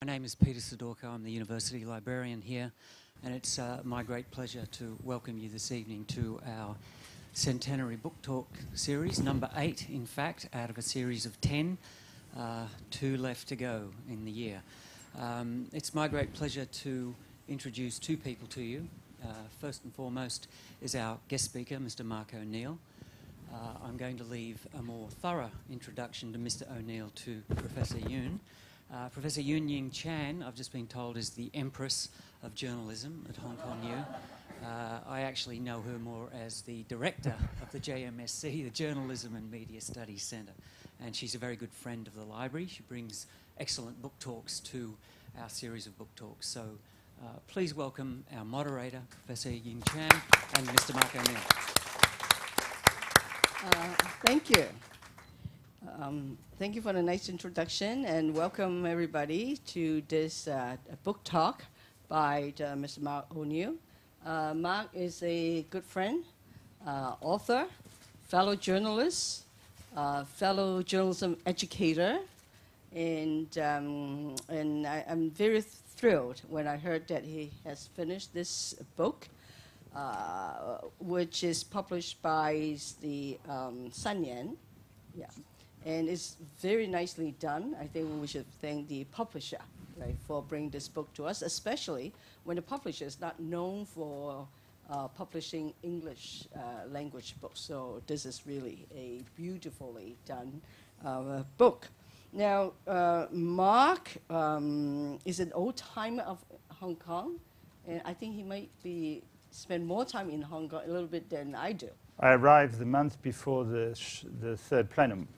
My name is Peter Sidorko. I'm the university librarian here, and it's my great pleasure to welcome you this evening to our Centenary Book Talk series, number 8, in fact, out of a series of 10, 2 left to go in the year. It's my great pleasure to introduce 2 people to you. First and foremost is our guest speaker, Mr. Mark O'Neill. I'm going to leave a more thorough introduction to Mr. O'Neill to Professor Yoon. Professor Yoon Ying Chan, I've just been told, is the Empress of Journalism at Hong Kong U. I actually know her more as the director of the JMSC, the Journalism and Media Studies Centre, and she's a very good friend of the library. She brings excellent book talks to our series of book talks. So please welcome our moderator, Professor Ying Chan, and Mr. Mark O'Neill. Thank you. Thank you for the nice introduction, and welcome everybody to this book talk by Mr. Mark O'Neill. Mark is a good friend, author, fellow journalist, fellow journalism educator, and I'm very thrilled when I heard that he has finished this book, which is published by the Sanyan. Yeah. And it's very nicely done. I think we should thank the publisher, right, for bringing this book to us, especially when the publisher is not known for publishing English language books. So this is really a beautifully done book. Now, Mark is an old-timer of Hong Kong, and I think he might spend more time in Hong Kong a little bit than I do. I arrived the month before the third plenum.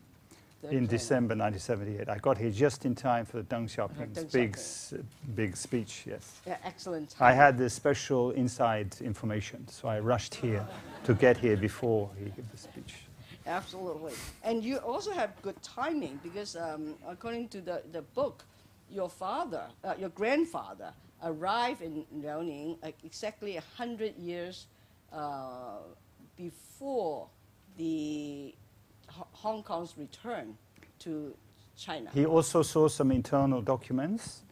In December 1978. I got here just in time for Deng Xiaoping's big speech, yes. Yeah, excellent. I had the special inside information, so I rushed here to get here before he gave the speech. Absolutely. And you also have good timing because according to the book, your grandfather arrived in Liaoning exactly 100 years before the Hong Kong's return to China. He also saw some internal documents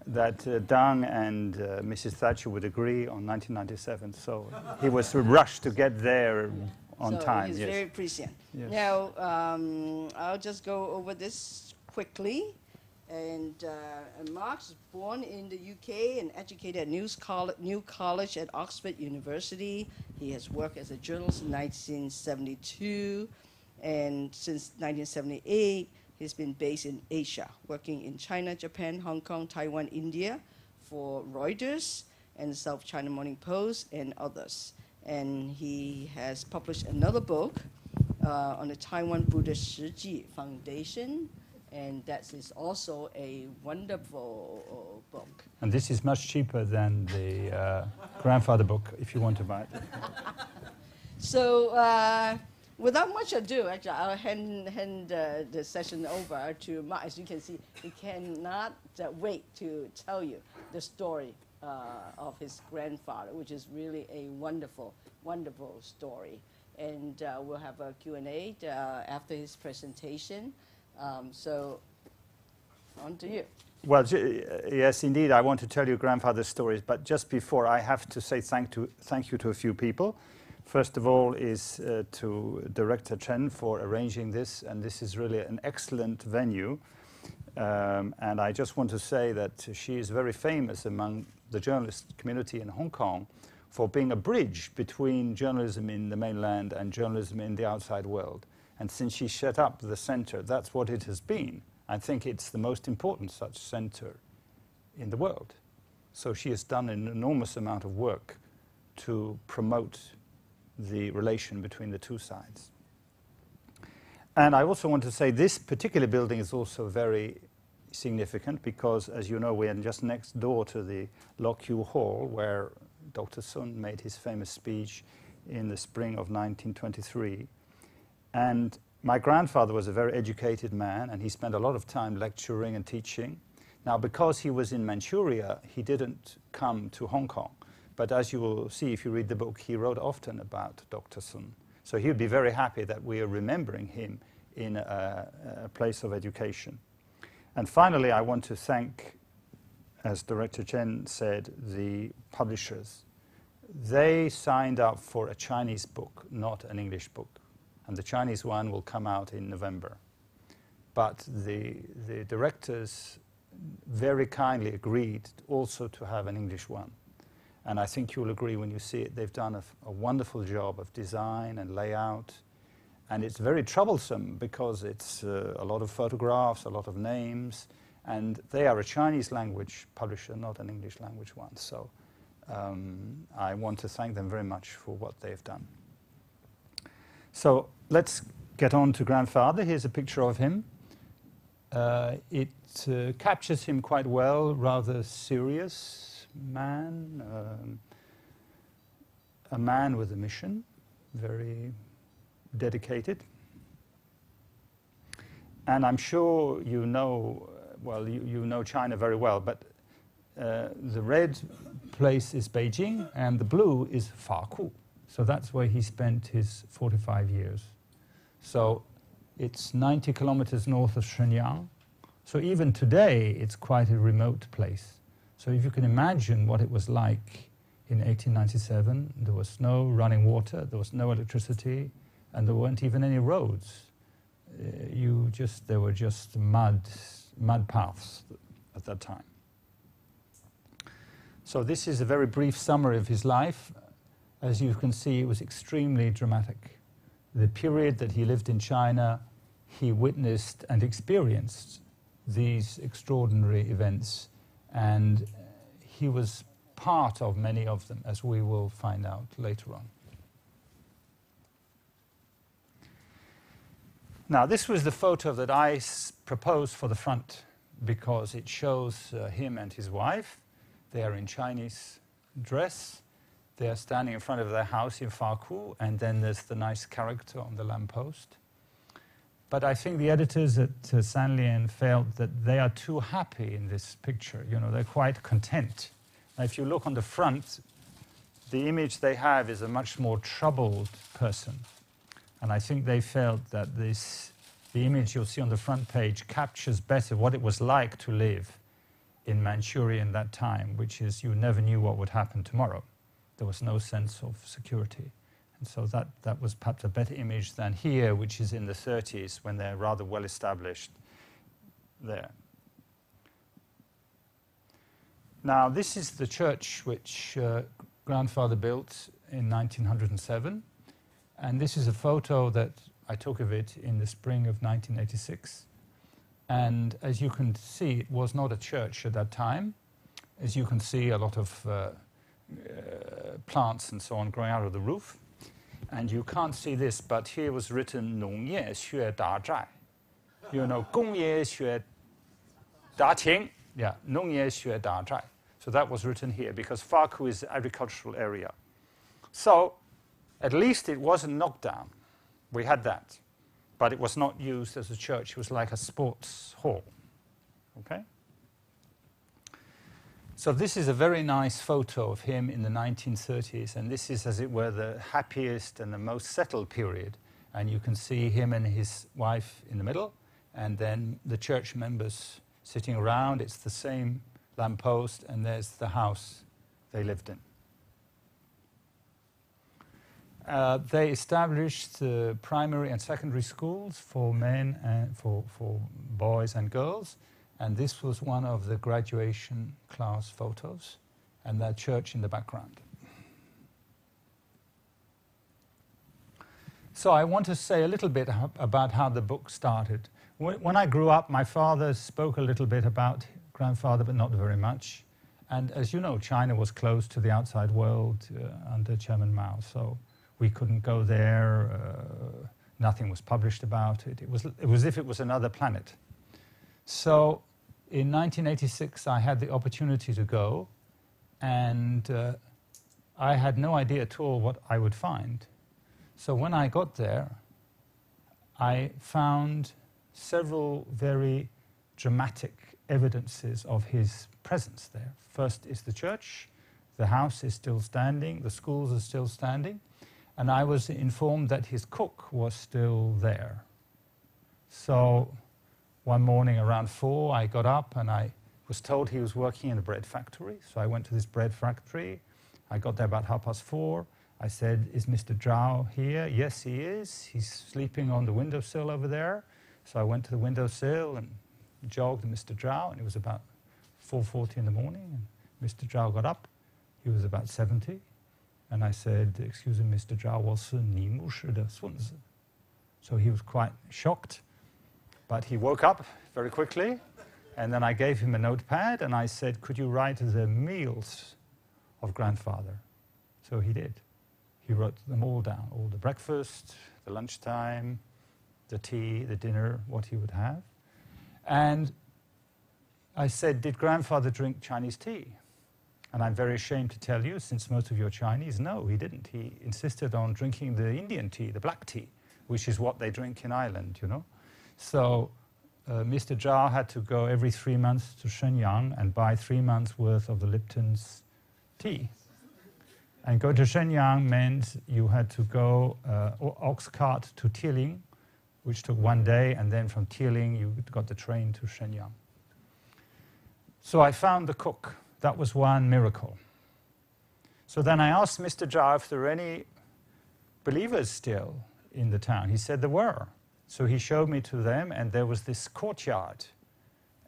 that Deng and Mrs. Thatcher would agree on 1997. So he was rushed to get there on time. He's very prescient. Yes. Now, I'll just go over this quickly. And Mark was born in the UK and educated at New College at Oxford University. He has worked as a journalist in 1972. And since 1978, he's been based in Asia, working in China, Japan, Hong Kong, Taiwan, India, for Reuters and South China Morning Post and others. And he has published another book on the Taiwan Buddha Shiji Foundation, and that is also a wonderful book. And this is much cheaper than the grandfather book, if you want to buy it. So, without much ado, actually, I'll hand the session over to Mark. As you can see, he cannot wait to tell you the story of his grandfather, which is really a wonderful, wonderful story. And we'll have a Q&A after his presentation. So, on to you. Well, yes, indeed, I want to tell you grandfather's stories, but just before, I have to say thank you to a few people. First of all is to Director Chen for arranging this, and this is really an excellent venue. And I just want to say that she is very famous among the journalist community in Hong Kong for being a bridge between journalism in the mainland and journalism in the outside world. And since she set up the center, that's what it has been. I think it's the most important such center in the world. So she has done an enormous amount of work to promote the relation between the two sides. And I also want to say this particular building is also very significant because, as you know, we are just next door to the Lock Kiew Hall, where Dr. Sun made his famous speech in the spring of 1923. And my grandfather was a very educated man, and he spent a lot of time lecturing and teaching. Now, because he was in Manchuria, he didn't come to Hong Kong. But as you will see if you read the book, he wrote often about Dr. Sun. So he would be very happy that we are remembering him in a place of education. And finally, I want to thank as Director Chen said, the publishers, they signed up for a Chinese book, not an English book. And the Chinese one will come out in November. But the directors very kindly agreed also to have an English one. And I think you'll agree when you see it, they've done a wonderful job of design and layout. And it's very troublesome because it's a lot of photographs, a lot of names, and they are a Chinese language publisher, not an English language one. So I want to thank them very much for what they've done. So let's get on to Grandfather. Here's a picture of him. It captures him quite well, rather serious man, a man with a mission, very dedicated. And I'm sure you know, well, you know China very well, but the red place is Beijing and the blue is Faku. So that's where he spent his 45 years. So it's 90 kilometers north of Shenyang. So even today, it's quite a remote place. So if you can imagine what it was like in 1897, there was no running water, there was no electricity, and there weren't even any roads. There were just mud paths at that time. So this is a very brief summary of his life. As you can see, it was extremely dramatic. The period that he lived in China, he witnessed and experienced these extraordinary events, and he was part of many of them, as we will find out later on. Now, this was the photo that I proposed for the front because it shows him and his wife. They are in Chinese dress. They are standing in front of their house in Faku, and then there's the nice character on the lamppost. But I think the editors at Sanlian felt that they are too happy in this picture. You know, they're quite content. Now, if you look on the front, the image they have is a much more troubled person. And I think they felt that the image you'll see on the front page captures better what it was like to live in Manchuria in that time, which is you never knew what would happen tomorrow. There was no sense of security. And so that was perhaps a better image than here, which is in the 30s, when they're rather well established there. Now, this is the church which Grandfather built in 1907. And this is a photo that I took of it in the spring of 1986. And as you can see, it was not a church at that time. As you can see, a lot of plants and so on growing out of the roof. And you can't see this, but here was written 农业学达寨. You know, 工业学达勤. Yeah, 农业学达寨. So that was written here because Faku is an agricultural area. So at least it wasn't knocked down. We had that. But it was not used as a church. It was like a sports hall. Okay? So this is a very nice photo of him in the 1930s, and this is, as it were, the happiest and the most settled period. And you can see him and his wife in the middle, and then the church members sitting around. It's the same lamppost, and there's the house they lived in. They established primary and secondary schools for men and for boys and girls. And this was one of the graduation class photos, and that church in the background. So I want to say a little bit about how the book started. When I grew up, my father spoke a little bit about Grandfather, but not very much. And as you know, China was closed to the outside world under Chairman Mao, so we couldn't go there. Nothing was published about it. It was as if it was another planet. So in 1986, I had the opportunity to go, and I had no idea at all what I would find. So when I got there, I found several very dramatic evidences of his presence there. First is the church. The house is still standing. The schools are still standing. And I was informed that his cook was still there. So one morning around 4, I got up and I was told he was working in a bread factory. So I went to this bread factory. I got there about 4:30. I said, "Is Mr. Zhao here?" "Yes, he is. He's sleeping on the windowsill over there." So I went to the windowsill and jogged Mr. Zhao, and it was about 4:40 in the morning. And Mr. Zhao got up. He was about 70. And I said, "Excuse me, Mr. Zhao, 我是你牧师的孙子." So he was quite shocked. But he woke up very quickly. And then I gave him a notepad, and I said, "Could you write the meals of grandfather?" So he did. He wrote them all down, all the breakfast, the lunchtime, the tea, the dinner, what he would have. And I said, "Did grandfather drink Chinese tea?" And I'm very ashamed to tell you, since most of you are Chinese, no, he didn't. He insisted on drinking the Indian tea, the black tea, which is what they drink in Ireland, you know. So Mr. Zhao had to go every 3 months to Shenyang and buy 3 months' worth of the Lipton's tea. And go to Shenyang meant you had to go ox cart to Tieling, which took 1 day, and then from Tieling you got the train to Shenyang. So I found the cook. That was one miracle. So then I asked Mr. Zhao if there were any believers still in the town. He said there were. So he showed me to them, and there was this courtyard.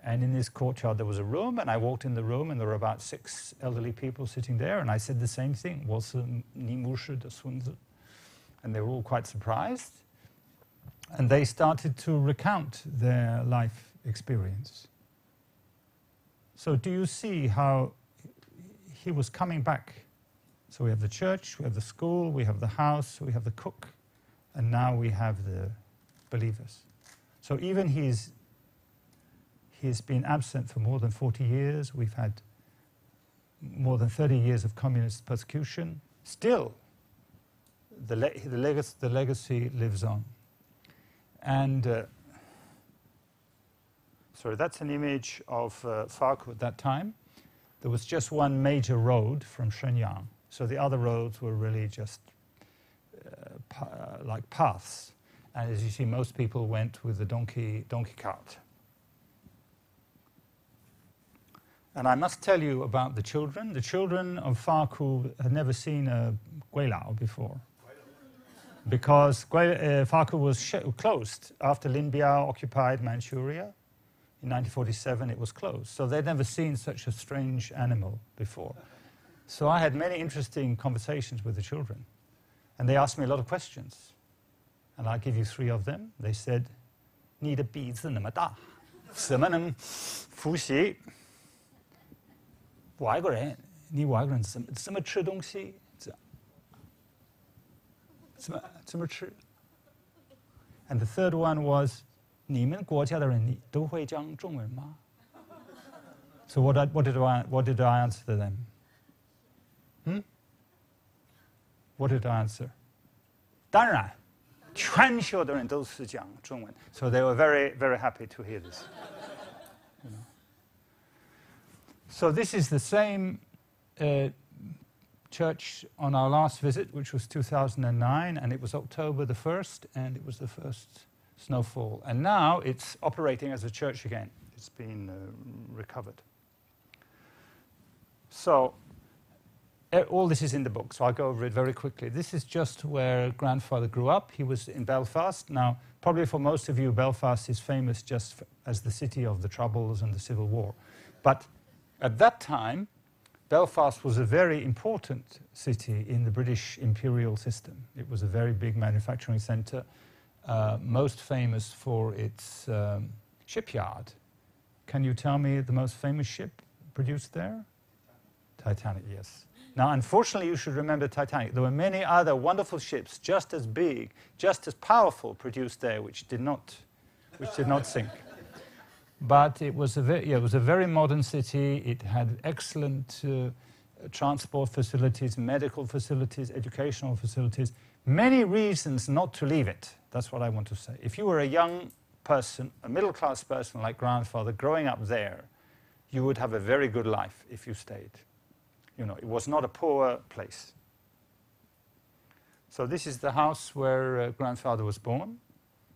And in this courtyard there was a room, and I walked in the room, and there were about 6 elderly people sitting there, and I said the same thing, 我是你牧师的孙子. And they were all quite surprised. And they started to recount their life experience. So do you see how he was coming back? So we have the church, we have the school, we have the house, we have the cook, and now we have the believers. So even he's been absent for more than 40 years. We've had more than 30 years of communist persecution. Still, the legacy lives on. And sorry, that's an image of Farku at that time. There was just one major road from Shenyang. So the other roads were really just like paths. And as you see, most people went with the donkey cart. And I must tell you about the children. The children of Farku had never seen a guilao before. Because Farku was closed after Lin Biao occupied Manchuria. In 1947, it was closed. So they'd never seen such a strange animal before. So I had many interesting conversations with the children. And they asked me a lot of questions. And I'll give you 3 of them. They said, 你的鼻子那么大，怎么能呼吸？外国人，你外国人怎么吃东西？怎么吃？ And the third one was, 你们国家的人都会讲中文吗？ So what did I answer to them? What did I answer? 当然，全球的人都是讲中文。So they were very, very happy to hear this. You know. So this is the same church on our last visit, which was 2009, and it was October the 1st, and it was the first snowfall. And now it's operating as a church again. It's been recovered. So all this is in the book, so I'll go over it very quickly. This is just where grandfather grew up. He was in Belfast. Now, probably for most of you, Belfast is famous just as the city of the Troubles and the Civil War. But at that time, Belfast was a very important city in the British imperial system. It was a very big manufacturing centre, most famous for its shipyard. Can you tell me the most famous ship produced there? Titanic, yes. Now, unfortunately, you should remember Titanic. There were many other wonderful ships, just as big, just as powerful, produced there, which did not sink. But it was a very modern city. It had excellent transport facilities, medical facilities, educational facilities. Many reasons not to leave it. That's what I want to say. If you were a young person, a middle-class person like grandfather, growing up there, you would have a very good life if you stayed. You know, it was not a poor place. So this is the house where grandfather was born.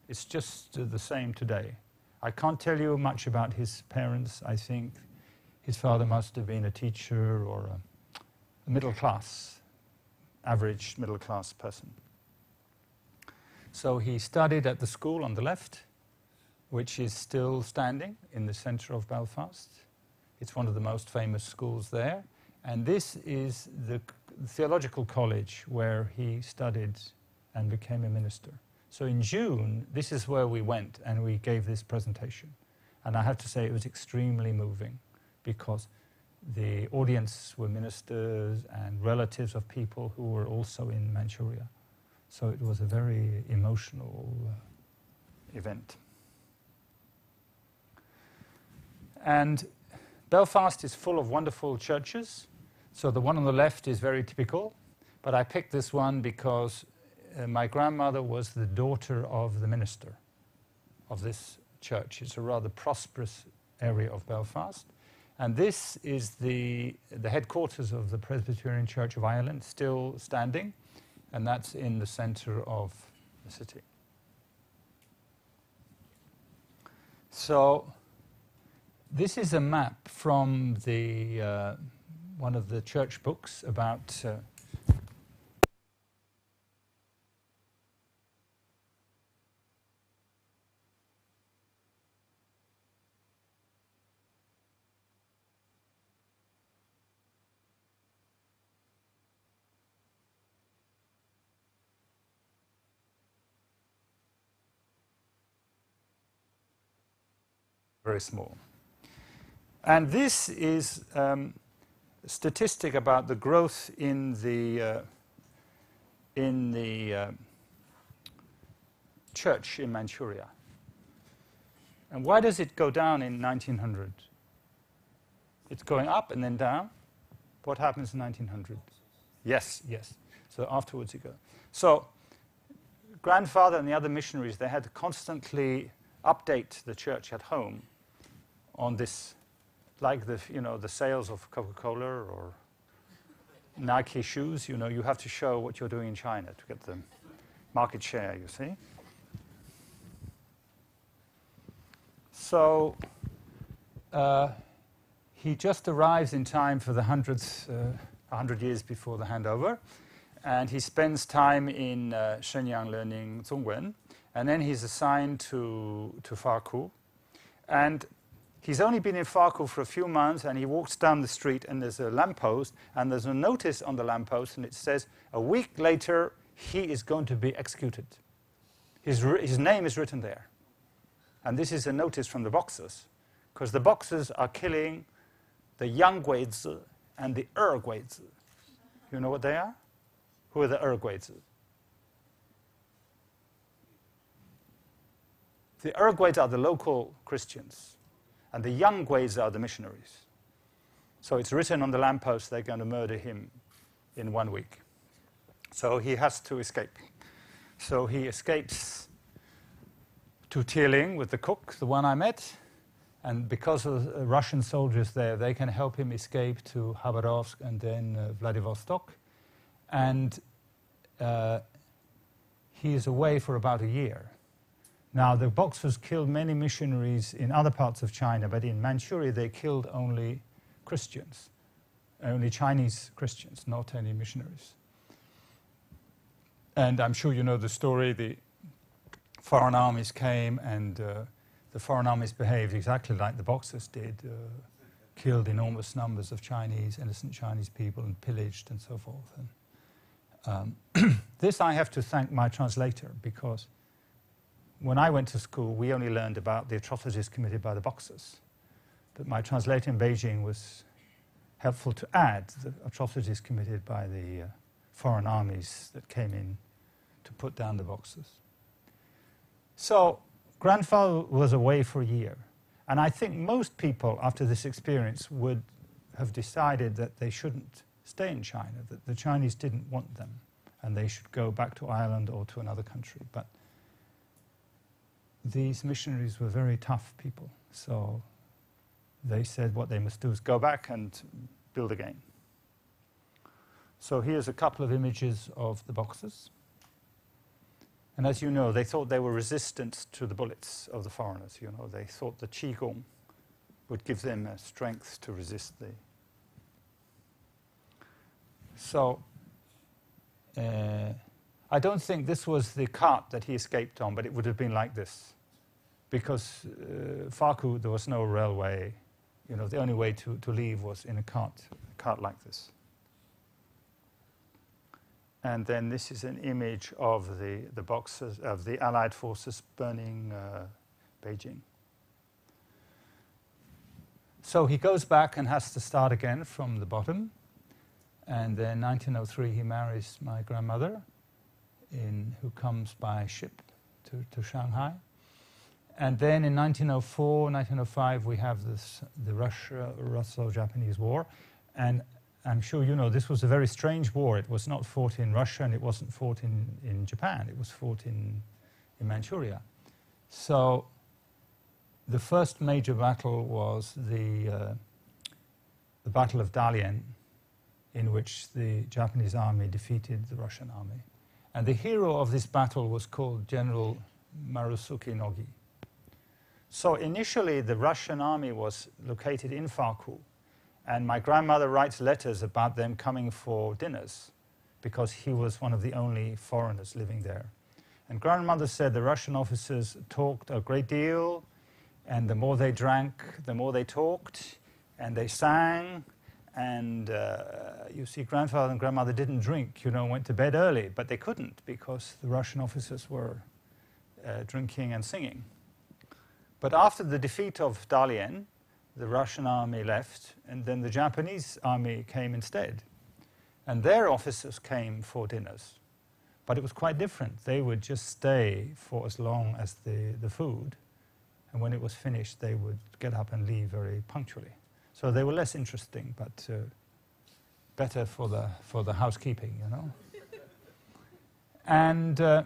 It's just the same today. I can't tell you much about his parents. I think His father must have been a teacher or a middle class, average middle class person. So he studied at the school on the left, which is still standing in the centre of Belfast. It's one of the most famous schools there. And this is the theological college where he studied and became a minister. So in June, this is where we went and we gave this presentation. And I have to say it was extremely moving because the audience were ministers and relatives of people who were also in Manchuria. So it was a very emotional event. And Belfast is full of wonderful churches. So the one on the left is very typical. But I picked this one because my grandmother was the daughter of the minister of this church. It's a rather prosperous area of Belfast. And this is the headquarters of the Presbyterian Church of Ireland, still standing. And that's in the centre of the city. So this is a map from the one of the church books about very small. And this is a statistic about the growth in the church in Manchuria. And why does it go down in 1900? It's going up and then down. What happens in 1900? Yes, yes. So afterwards it goes. So grandfather and the other missionaries, they had to constantly update the church at home on this, like the sales of Coca-Cola or Nike shoes. You have to show what you're doing in China to get the market share, you see. So he just arrives in time for the 100 years before the handover, and he spends time in Shenyang learning Zhongwen, and then he's assigned to Farku, and he's only been in Farku for a few months, and he walks down the street, and there's a lamppost, and there's a notice on the lamppost, and it says, a week later, he is going to be executed. His name is written there. And this is a notice from the Boxers, because the Boxers are killing the Yang Guizi and the Guizi. You know what they are? Who are the Guizi? The Guizi are the local Christians, and the Yang Guizi are the missionaries. So it's written on the lamppost they're going to murder him in 1 week. So he has to escape. So he escapes to Tieling with the cook, the one I met, and because of Russian soldiers there, they can help him escape to Khabarovsk and then Vladivostok. And he is away for about a year. Now, the Boxers killed many missionaries in other parts of China, but in Manchuria they killed only Christians, only Chinese Christians, not any missionaries. And I'm sure you know the story. The foreign armies came, and the foreign armies behaved exactly like the Boxers did, killed enormous numbers of innocent Chinese people, and pillaged and so forth. And this I have to thank my translator, because when I went to school, we only learned about the atrocities committed by the Boxers. But my translator in Beijing was helpful to add the atrocities committed by the foreign armies that came in to put down the Boxers. So grandfather was away for a year. And I think most people, after this experience, would have decided that they shouldn't stay in China, that the Chinese didn't want them, and they should go back to Ireland or to another country. But these missionaries were very tough people, so they said what they must do is go back and build again. So here's a couple of images of the Boxers. And as you know, they thought they were resistant to the bullets of the foreigners. They thought the Qigong would give them strength to resist the. So I don't think this was the cart that he escaped on, but it would have been like this. Because Farku, there was no railway. You know, the only way to leave was in a cart like this. And then this is an image of the boxes of the Allied forces burning Beijing. So he goes back and has to start again from the bottom. And then 1903 he marries my grandmother, who comes by ship to Shanghai. And then in 1904, 1905 we have the Russo-Japanese War. And I'm sure you know this was a very strange war. It was not fought in Russia and it wasn't fought in Japan. It was fought in Manchuria. So the first major battle was the Battle of Dalian, in which the Japanese army defeated the Russian army. And the hero of this battle was called General Marusuke Nogi. So initially the Russian army was located in Farku, and my grandmother writes letters about them coming for dinners because he was one of the only foreigners living there. And grandmother said the Russian officers talked a great deal, and the more they drank, the more they talked, and they sang. And you see, grandfather and grandmother didn't drink, went to bed early, but they couldn't because the Russian officers were drinking and singing. But after the defeat of Dalian, the Russian army left, and then the Japanese army came instead. And their officers came for dinners. But it was quite different. They would just stay for as long as the food, and when it was finished, they would get up and leave very punctually. So they were less interesting, but better for the housekeeping, And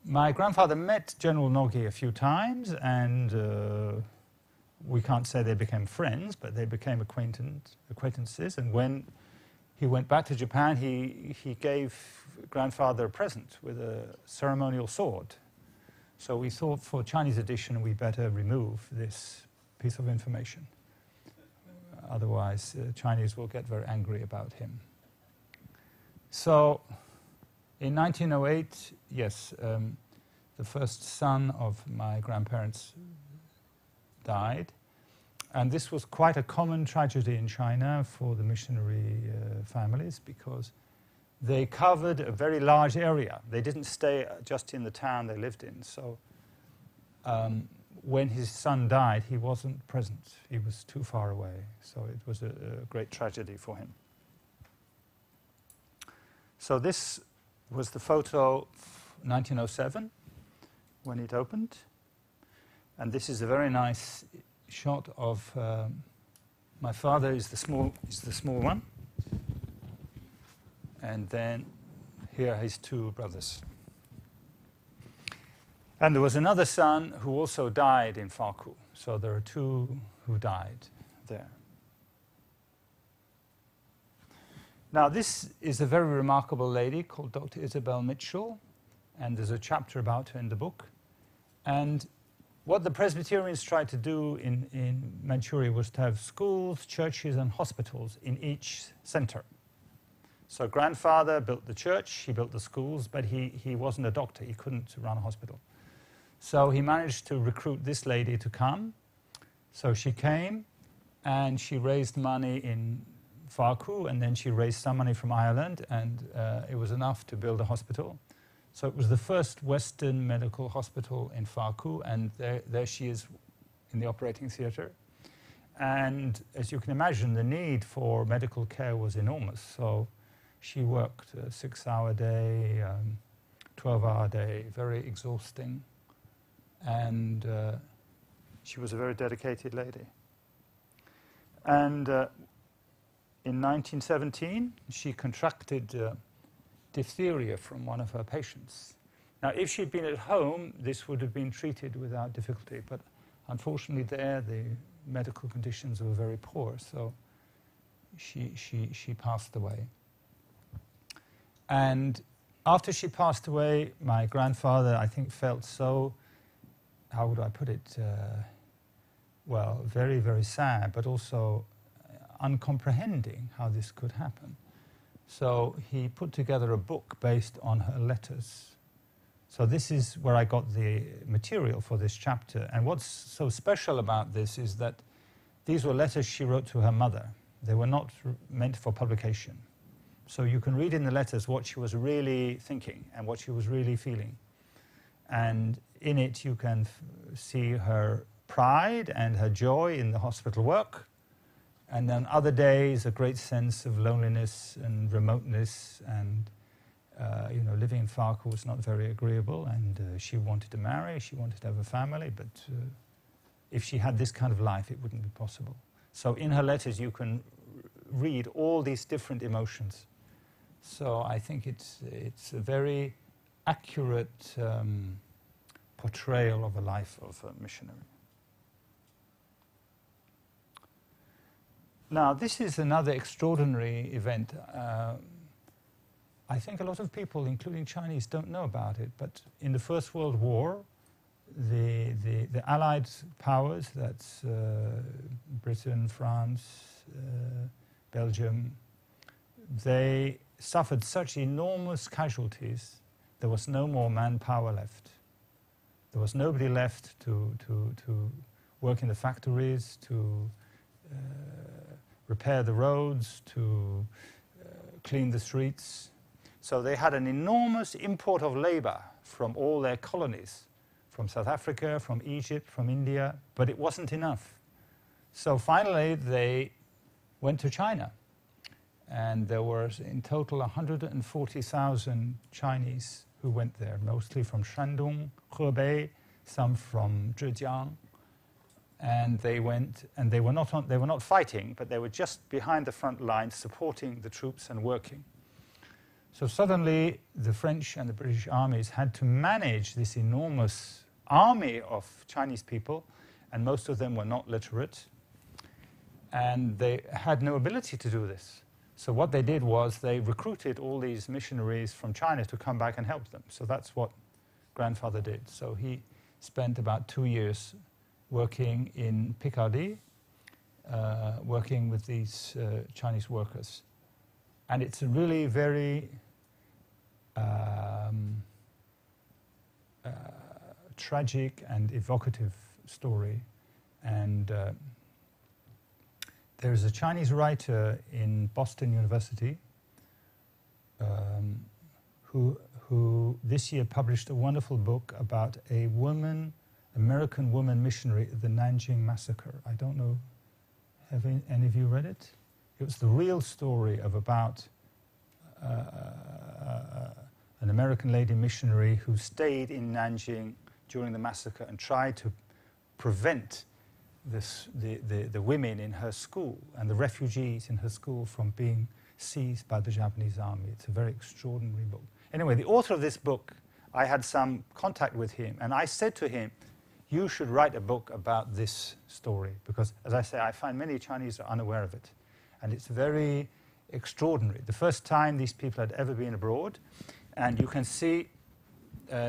my grandfather met General Nogi a few times, and we can't say they became friends, but they became acquaintances. And when he went back to Japan, he gave grandfather a present with a ceremonial sword. So we thought for Chinese edition we better remove this piece of information. Otherwise, Chinese will get very angry about him. So in 1908, yes, the first son of my grandparents died. And this was quite a common tragedy in China for the missionary families because they covered a very large area. They didn't stay just in the town they lived in. So when his son died, he wasn't present. He was too far away. So it was a great tragedy for him. So this was the photo 1907 when it opened. And this is a very nice shot of my father is the small one. And then here are his two brothers. And there was another son who also died in Farku. So there are two who died there. Now this is a very remarkable lady called Dr. Isabel Mitchell. And there's a chapter about her in the book. And what the Presbyterians tried to do in Manchuria was to have schools, churches, and hospitals in each center. So grandfather built the church, he built the schools, but he wasn't a doctor. He couldn't run a hospital. So he managed to recruit this lady to come. So she came, and she raised money in Farku, and then she raised some money from Ireland, and it was enough to build a hospital. So it was the first Western medical hospital in Farku, and there she is in the operating theatre. And as you can imagine, the need for medical care was enormous. So she worked a 6-hour day, 12-hour day, very exhausting. And she was a very dedicated lady. And in 1917, she contracted diphtheria from one of her patients. Now, if she'd been at home, this would have been treated without difficulty. But unfortunately there, the medical conditions were very poor. So she passed away. And after she passed away, my grandfather, I think, felt so, how would I put it, well, very, very sad, but also uncomprehending how this could happen. So he put together a book based on her letters. So this is where I got the material for this chapter. And what's so special about this is that these were letters she wrote to her mother. They were not meant for publication. So you can read in the letters what she was really thinking and what she was really feeling. And in it you can see her pride and her joy in the hospital work. And then other days, a great sense of loneliness and remoteness, and living in Farkle was not very agreeable, and she wanted to marry, she wanted to have a family, but if she had this kind of life, it wouldn't be possible. So in her letters, you can read all these different emotions. So I think it's a very accurate portrayal of a life of a missionary. Now, this is another extraordinary event. I think a lot of people, including Chinese, don't know about it, but in the First World War, the Allied powers, that's Britain, France, Belgium, they suffered such enormous casualties, there was no more manpower left. There was nobody left to work in the factories, to repair the roads, to clean the streets. So they had an enormous import of labor from all their colonies, from South Africa, from Egypt, from India, but it wasn't enough. So finally they went to China, and there were in total 140,000 Chinese who went there, mostly from Shandong, Hebei, some from Zhejiang. And they went, and they were not fighting, but they were just behind the front lines, supporting the troops and working. So suddenly, the French and the British armies had to manage this enormous army of Chinese people, and most of them were not literate, and they had no ability to do this. So what they did was they recruited all these missionaries from China to come back and help them. So that's what grandfather did. So he spent about 2 years working in Picardy, working with these Chinese workers. And it's a really very tragic and evocative story. And there is a Chinese writer in Boston University who this year published a wonderful book about a American woman missionary at the Nanjing massacre. I don't know, have any of you read it? It was the real story of about an American lady missionary who stayed in Nanjing during the massacre and tried to prevent the women in her school and the refugees in her school from being seized by the Japanese army. It's a very extraordinary book. Anyway, the author of this book, I had some contact with him, and I said to him, you should write a book about this story, because, as I say, I find many Chinese are unaware of it. And it's very extraordinary. The first time these people had ever been abroad, and you can see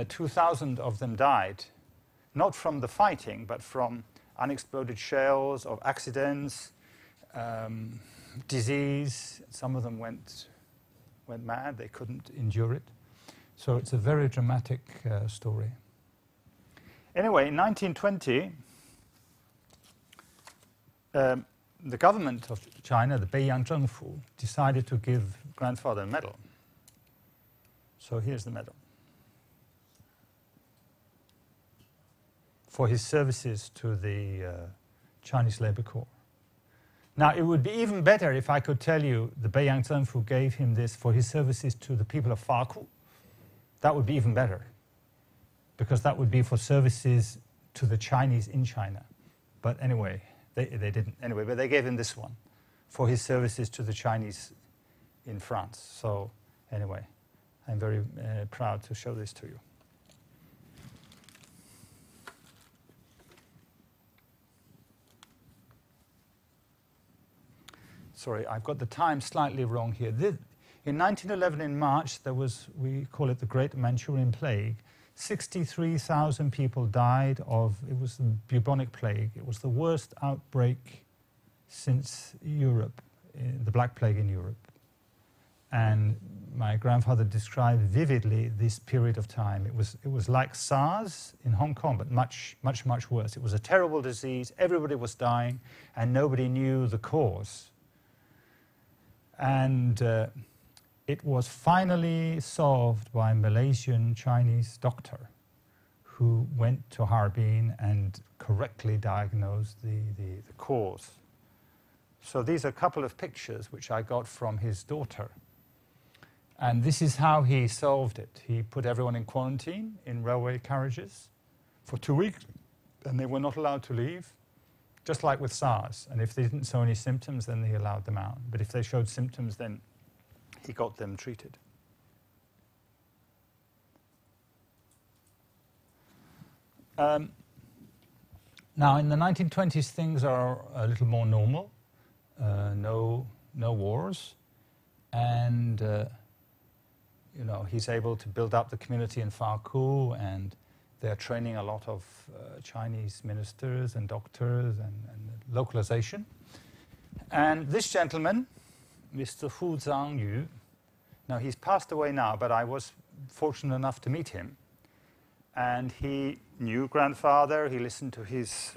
2,000 of them died, not from the fighting, but from unexploded shells, of accidents, disease. Some of them went mad, they couldn't endure it. So it's a very dramatic story. Anyway, in 1920, the government of China, the Beiyang Zhengfu, decided to give grandfather a medal. So here's the medal. For his services to the Chinese Labor Corps. Now, it would be even better if I could tell you the Beiyang Zhengfu gave him this for his services to the people of Farkle. That would be even better, because that would be for services to the Chinese in China. But anyway, they didn't. Anyway, but they gave him this one for his services to the Chinese in France. So anyway, I'm very proud to show this to you. Sorry, I've got the time slightly wrong here. In 1911, in March, there was, we call it the Great Manchurian Plague. 63,000 people died of, it was the bubonic plague. It was the worst outbreak since Europe, the Black Plague in Europe. And my grandfather described vividly this period of time. It was like SARS in Hong Kong, but much, much, much worse. It was a terrible disease. Everybody was dying, and nobody knew the cause. And it was finally solved by a Malaysian Chinese doctor who went to Harbin and correctly diagnosed the cause. So these are a couple of pictures which I got from his daughter. And this is how he solved it. He put everyone in quarantine in railway carriages for 2 weeks, and they were not allowed to leave, just like with SARS. And if they didn't show any symptoms, then they allowed them out. But if they showed symptoms, then he got them treated. Now, in the 1920s, things are a little more normal. No wars. And you know, he's able to build up the community in Faku, and they're training a lot of Chinese ministers and doctors and localization. And this gentleman, Mr. Hu Zhangyu, now he's passed away now, but I was fortunate enough to meet him. And he knew grandfather, he listened to his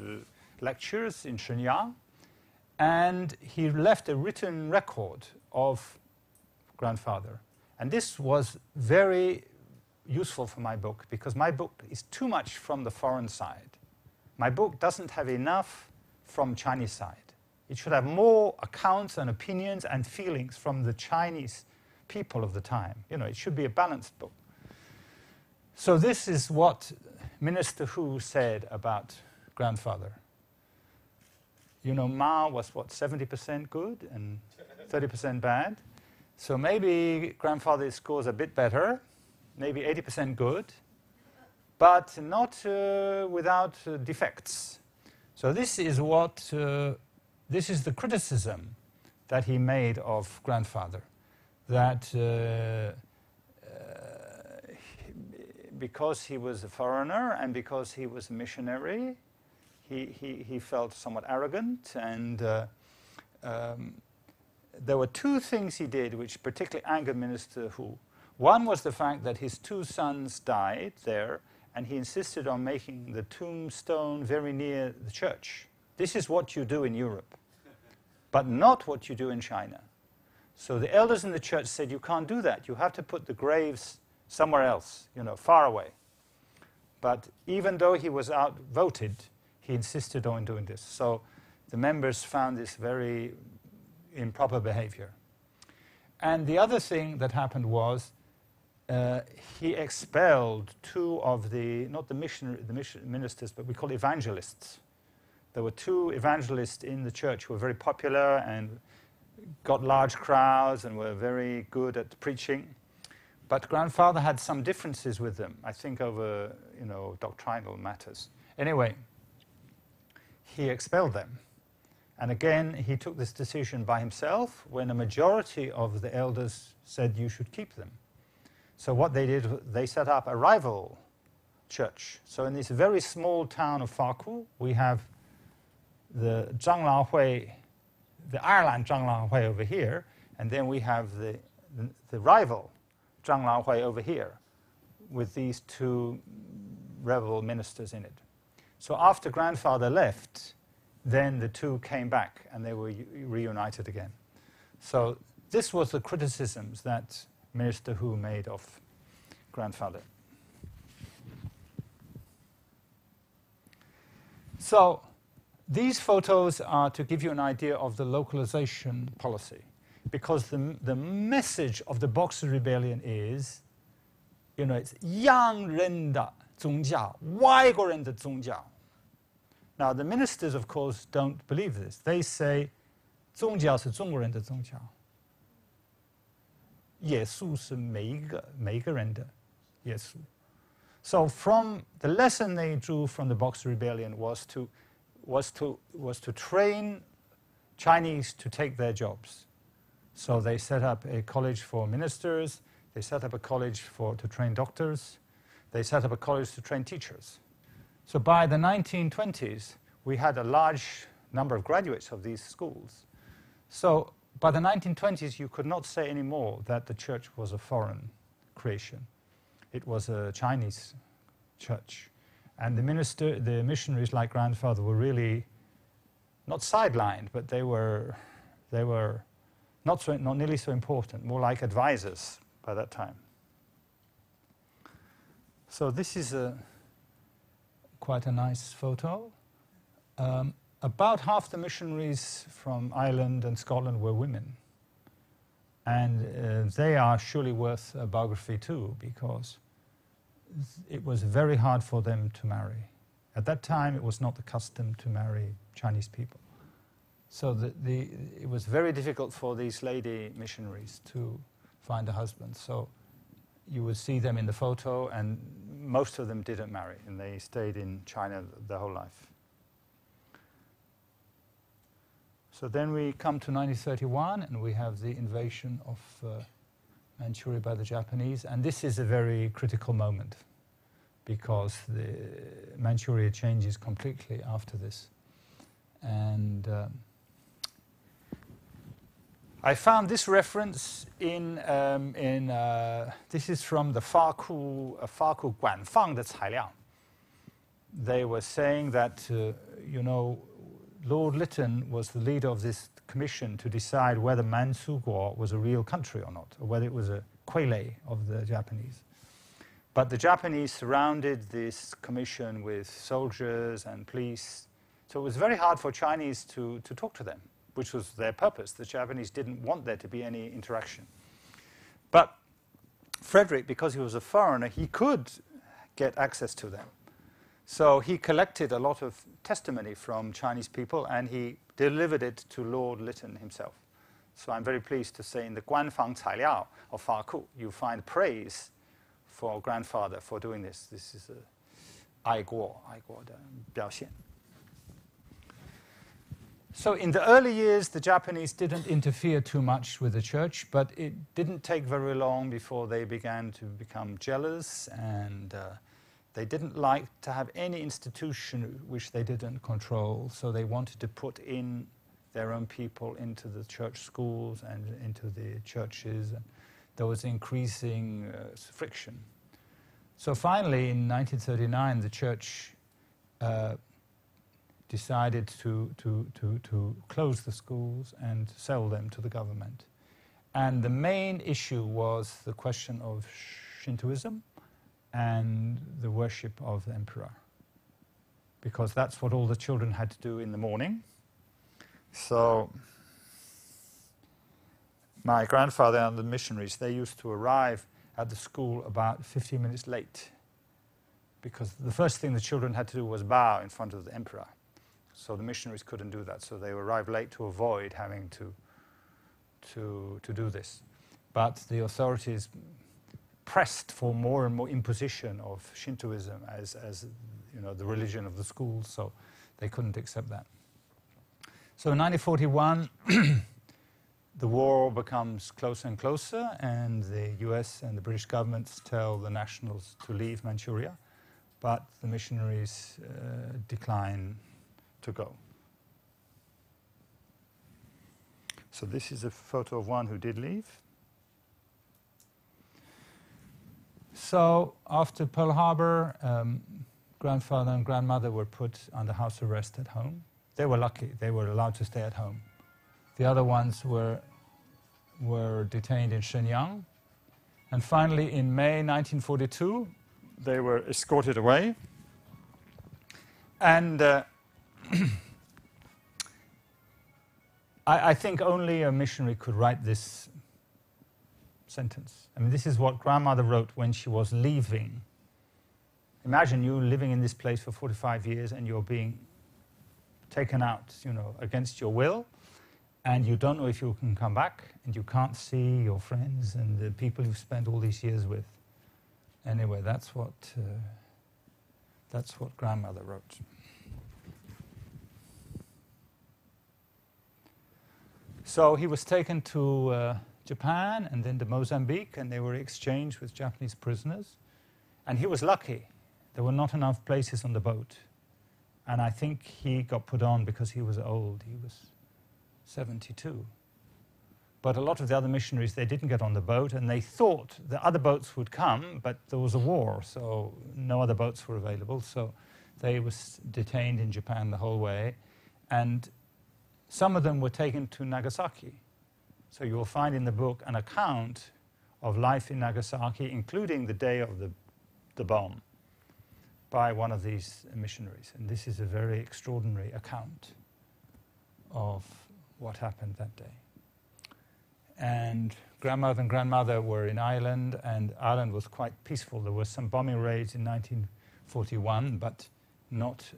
lectures in Shenyang, and he left a written record of grandfather. And this was very useful for my book, because my book is too much from the foreign side. My book doesn't have enough from Chinese side. It should have more accounts and opinions and feelings from the Chinese people of the time. You know, it should be a balanced book. So this is what Minister Hu said about grandfather. You know, Mao was, what, 70% good and 30% bad? So maybe grandfather scores a bit better, maybe 80% good, but not without defects. So this is what, this is the criticism that he made of grandfather, that because he was a foreigner and because he was a missionary, he felt somewhat arrogant, and there were two things he did which particularly angered Minister Hu. One was the fact that his two sons died there, and he insisted on making the tombstone very near the church. This is what you do in Europe, but not what you do in China. So the elders in the church said, you can't do that. You have to put the graves somewhere else, you know, far away. But even though he was outvoted, he insisted on doing this. So the members found this very improper behavior. And the other thing that happened was he expelled two of the, not the ministers, but we call evangelists. There were two evangelists in the church who were very popular and got large crowds and were very good at preaching. But grandfather had some differences with them, I think over, you know, doctrinal matters. Anyway, he expelled them. And again, he took this decision by himself when a majority of the elders said you should keep them. So what they did, they set up a rival church. So in this very small town of Faku, we have the Zhanglanghui, the Ireland Zhanglanghui over here, and then we have the rival Zhanglanghui over here with these two rebel ministers in it. So after grandfather left, then the two came back and they were reunited again. So this was the criticisms that Minister Hu made of grandfather. So these photos are to give you an idea of the localization policy, because the message of the Boxer Rebellion is, you know, it's 洋人的宗教，外国人的宗教. Now, the ministers, of course, don't believe this. They say, 宗教是中国人的宗教，耶稣是每一个人的耶稣. So, from the lesson they drew from the Boxer Rebellion was to train Chinese to take their jobs. So they set up a college for ministers. They set up a college to train doctors. they set up a college to train teachers. So by the 1920s, we had a large number of graduates of these schools. So by the 1920s, you could not say anymore that the church was a foreign creation. It was a Chinese church. And the missionaries like grandfather were really not sidelined, but they were not nearly so important, more like advisors by that time. So this is quite a nice photo. About half the missionaries from Ireland and Scotland were women. And they are surely worth a biography too, because it was very hard for them to marry. At that time, it was not the custom to marry Chinese people. So it was very difficult for these lady missionaries to find a husband. So you would see them in the photo, and most of them didn't marry, and they stayed in China their whole life. So then we come to 1931, and we have the invasion of Manchuria by the Japanese. And this is a very critical moment, because Manchuria changes completely after this. And I found this reference this is from the 法库馆放的材料. They were saying that, Lord Lytton was the leader of this commission to decide whether Manchuria was a real country or not, or whether it was a quayle of the Japanese. But the Japanese surrounded this commission with soldiers and police, so it was very hard for Chinese to talk to them, which was their purpose. The Japanese didn't want there to be any interaction. But Frederick, because he was a foreigner, he could get access to them. So he collected a lot of testimony from Chinese people, and he delivered it to Lord Lytton himself. So I'm very pleased to say in the 官方材料 of 法库, you find praise for grandfather for doing this. This is 爱国的表现. So in the early years, the Japanese didn't interfere too much with the church, but it didn't take very long before they began to become jealous, and they didn't like to have any institution which they didn't control, so they wanted to put in their own people into the church schools and into the churches. There was increasing friction. So finally, in 1939, the church decided to close the schools and sell them to the government. And the main issue was the question of Shintoism and the worship of the emperor, because that's what all the children had to do in the morning. So my grandfather and the missionaries, they used to arrive at the school about 15 minutes late, because the first thing the children had to do was bow in front of the emperor. So the missionaries couldn't do that, so they arrived late to avoid having to do this. But the authorities pressed for more and more imposition of Shintoism as the religion of the schools, so they couldn't accept that. So in 1941, the war becomes closer and closer, and the US and the British governments tell the nationals to leave Manchuria, but the missionaries decline to go. So this is a photo of one who did leave. So after Pearl Harbor, grandfather and grandmother were put under house arrest at home. They were lucky. They were allowed to stay at home. The other ones were detained in Shenyang. And finally, in May 1942, they were escorted away. And I think only a missionary could write this sentence. I mean, this is what grandmother wrote when she was leaving. Imagine you living in this place for 45 years and you're being taken out, against your will, and you don't know if you can come back, and you can't see your friends and the people you've spent all these years with. Anyway, that's what grandmother wrote. So he was taken to Japan and then to Mozambique, and they were exchanged with Japanese prisoners. And he was lucky. There were not enough places on the boat. And I think he got put on because he was old. He was 72. But a lot of the other missionaries, they didn't get on the boat, and they thought the other boats would come, but there was a war, so no other boats were available. So they were detained in Japan the whole way. And some of them were taken to Nagasaki. So you will find in the book an account of life in Nagasaki, including the day of the bomb, by one of these missionaries. And this is a very extraordinary account of what happened that day. And grandmother and grandmother were in Ireland, and Ireland was quite peaceful. There were some bombing raids in 1941, but not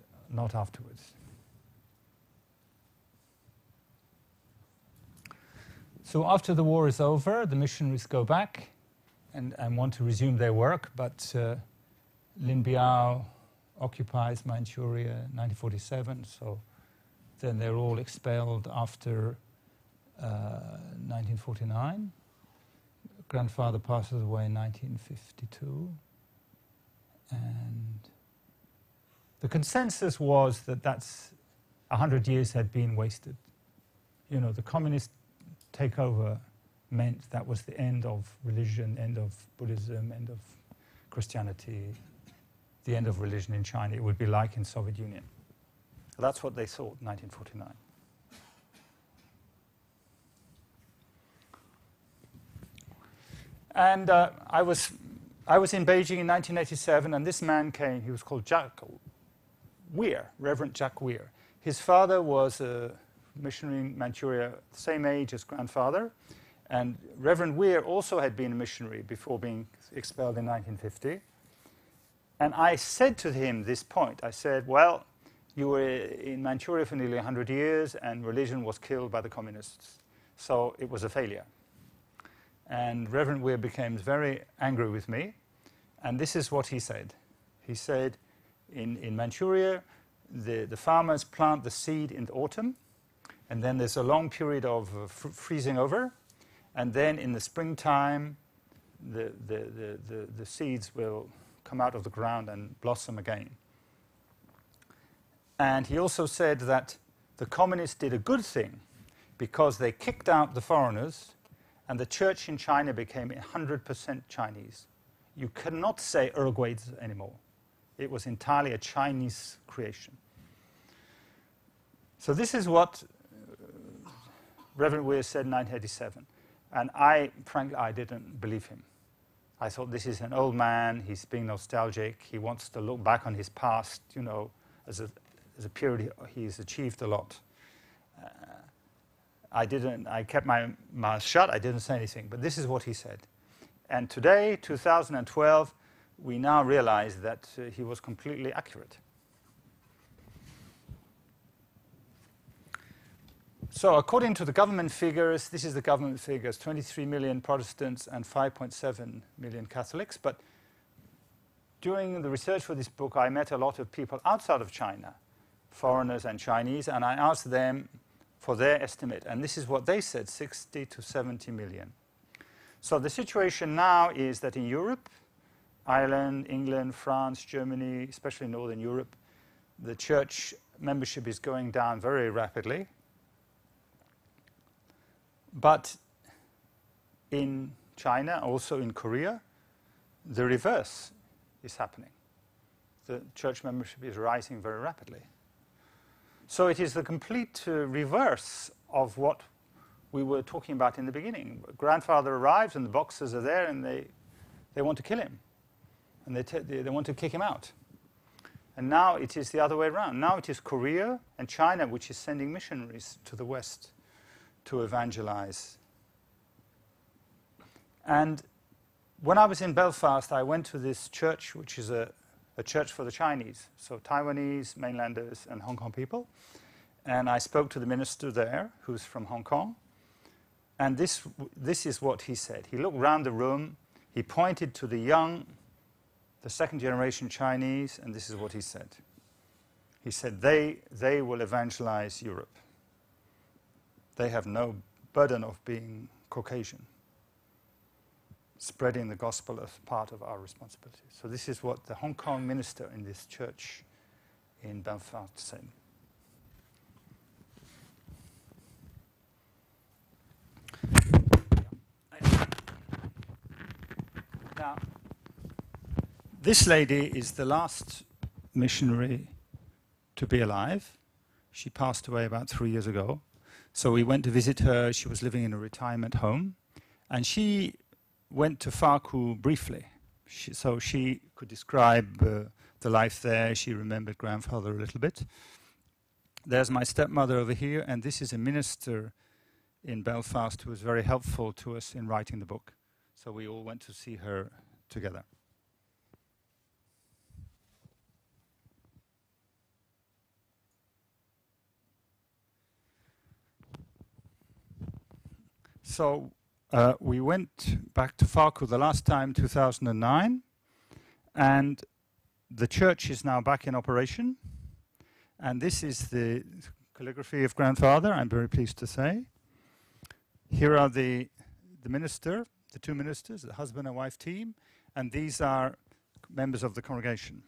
afterwards. So after the war is over, the missionaries go back and want to resume their work, but Lin Biao occupies Manchuria in 1947, so then they're all expelled after 1949. Grandfather passes away in 1952. And the consensus was that 100 years had been wasted. You know, the communist takeover meant that was the end of religion, end of Buddhism, end of Christianity, the end of religion in China. It would be like in Soviet Union. That's what they thought in 1949. And I was in Beijing in 1987, and this man came. He was called Jack Weir, Reverend Jack Weir. His father was a missionary in Manchuria, same age as grandfather. And Reverend Weir also had been a missionary before being expelled in 1950. And I said to him this point, I said, well, you were in Manchuria for nearly 100 years, and religion was killed by the communists. So it was a failure. And Reverend Weir became very angry with me. And this is what he said. He said, in Manchuria, the farmers plant the seed in the autumn, and then there's a long period of freezing over, and then in the springtime, the seeds will come out of the ground and blossom again. And he also said that the communists did a good thing because they kicked out the foreigners, and the church in China became 100% Chinese. You cannot say Uruguay's anymore. It was entirely a Chinese creation. So this is what Reverend Weir said in 1987. And frankly, I didn't believe him. I thought, this is an old man, he's being nostalgic, he wants to look back on his past, you know, as a period he's achieved a lot. I kept my mouth shut, I didn't say anything, but this is what he said. And today, 2012, we now realize that he was completely accurate. So according to the government figures, this is the government figures, 23 million Protestants and 5.7 million Catholics. But during the research for this book, I met a lot of people outside of China, foreigners and Chinese, and I asked them for their estimate. And this is what they said, 60 to 70 million. So the situation now is that in Europe, Ireland, England, France, Germany, especially Northern Europe, the church membership is going down very rapidly. But in China, also in Korea, the reverse is happening. The church membership is rising very rapidly. So it is the complete reverse of what we were talking about in the beginning. Grandfather arrives and the Boxers are there and they want to kill him. And they want to kick him out. And now it is the other way around. Now it is Korea and China which is sending missionaries to the West to evangelize. And when I was in Belfast, I went to this church, which is a church for the Chinese, so Taiwanese, mainlanders, and Hong Kong people. And I spoke to the minister there, who's from Hong Kong. And this is what he said. He looked around the room, he pointed to the second generation Chinese, and this is what he said. He said, they will evangelize Europe. They have no burden of being Caucasian. spreading the gospel as part of our responsibility. So this is what the Hong Kong minister in this church in Belfast said. Now, this lady is the last missionary to be alive. She passed away about 3 years ago. So we went to visit her. She was living in a retirement home. And she went to Farku briefly. So she could describe the life there. She remembered grandfather a little bit. There's my stepmother over here. And this is a minister in Belfast who was very helpful to us in writing the book. So we all went to see her together. So we went back to Farku the last time, 2009, and the church is now back in operation. And this is the calligraphy of grandfather, I'm very pleased to say. Here are the minister, the two ministers, the husband and wife team, and these are members of the congregation.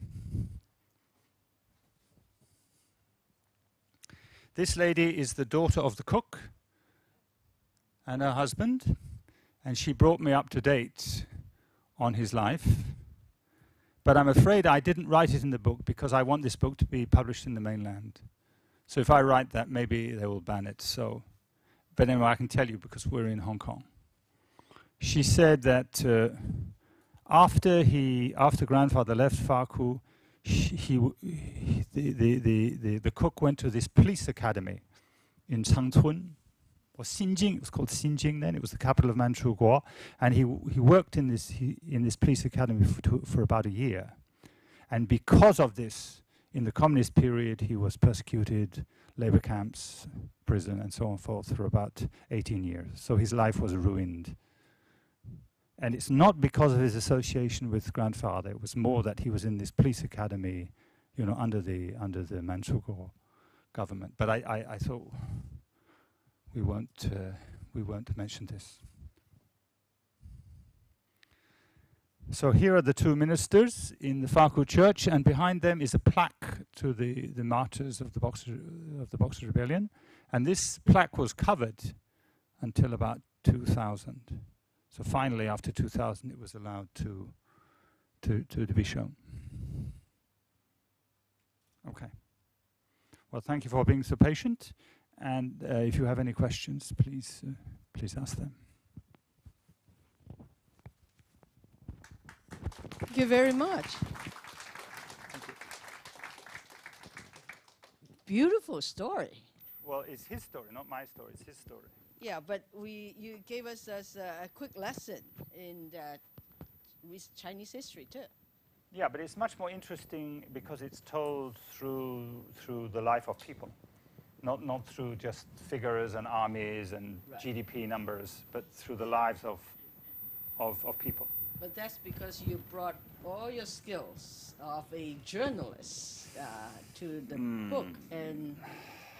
This lady is the daughter of the cook and her husband, and she brought me up to date on his life. But I'm afraid I didn't write it in the book because I want this book to be published in the mainland. So if I write that, maybe they will ban it. So, but anyway, I can tell you because we're in Hong Kong. She said that after grandfather left Farku, the cook went to this police academy in Changchun, or Xinjing. It was called Xinjing then. It was the capital of Manchuria, and he worked in this police academy for about a year. And because of this, in the communist period, he was persecuted, labor camps, prison, and so on and forth for about 18 years. So his life was ruined. And it's not because of his association with grandfather. It was more that he was in this police academy, you know, under the Manchuria government. But I thought we won't mention this. So here are the two ministers in the Farku church, and behind them is a plaque to the martyrs of the Boxer Rebellion. And this plaque was covered until about 2000. So finally, after 2000, it was allowed to be shown. Okay. Well, thank you for being so patient. And if you have any questions, please ask them. Thank you very much. Thank you. Beautiful story. Well, it's his story, not my story. It's his story. Yeah, but you gave us a quick lesson in with Chinese history too. Yeah, but it's much more interesting because it's told through the life of people, not through just figures and armies and Right. GDP numbers, but through the lives of people. But that's because you brought all your skills of a journalist to the book, and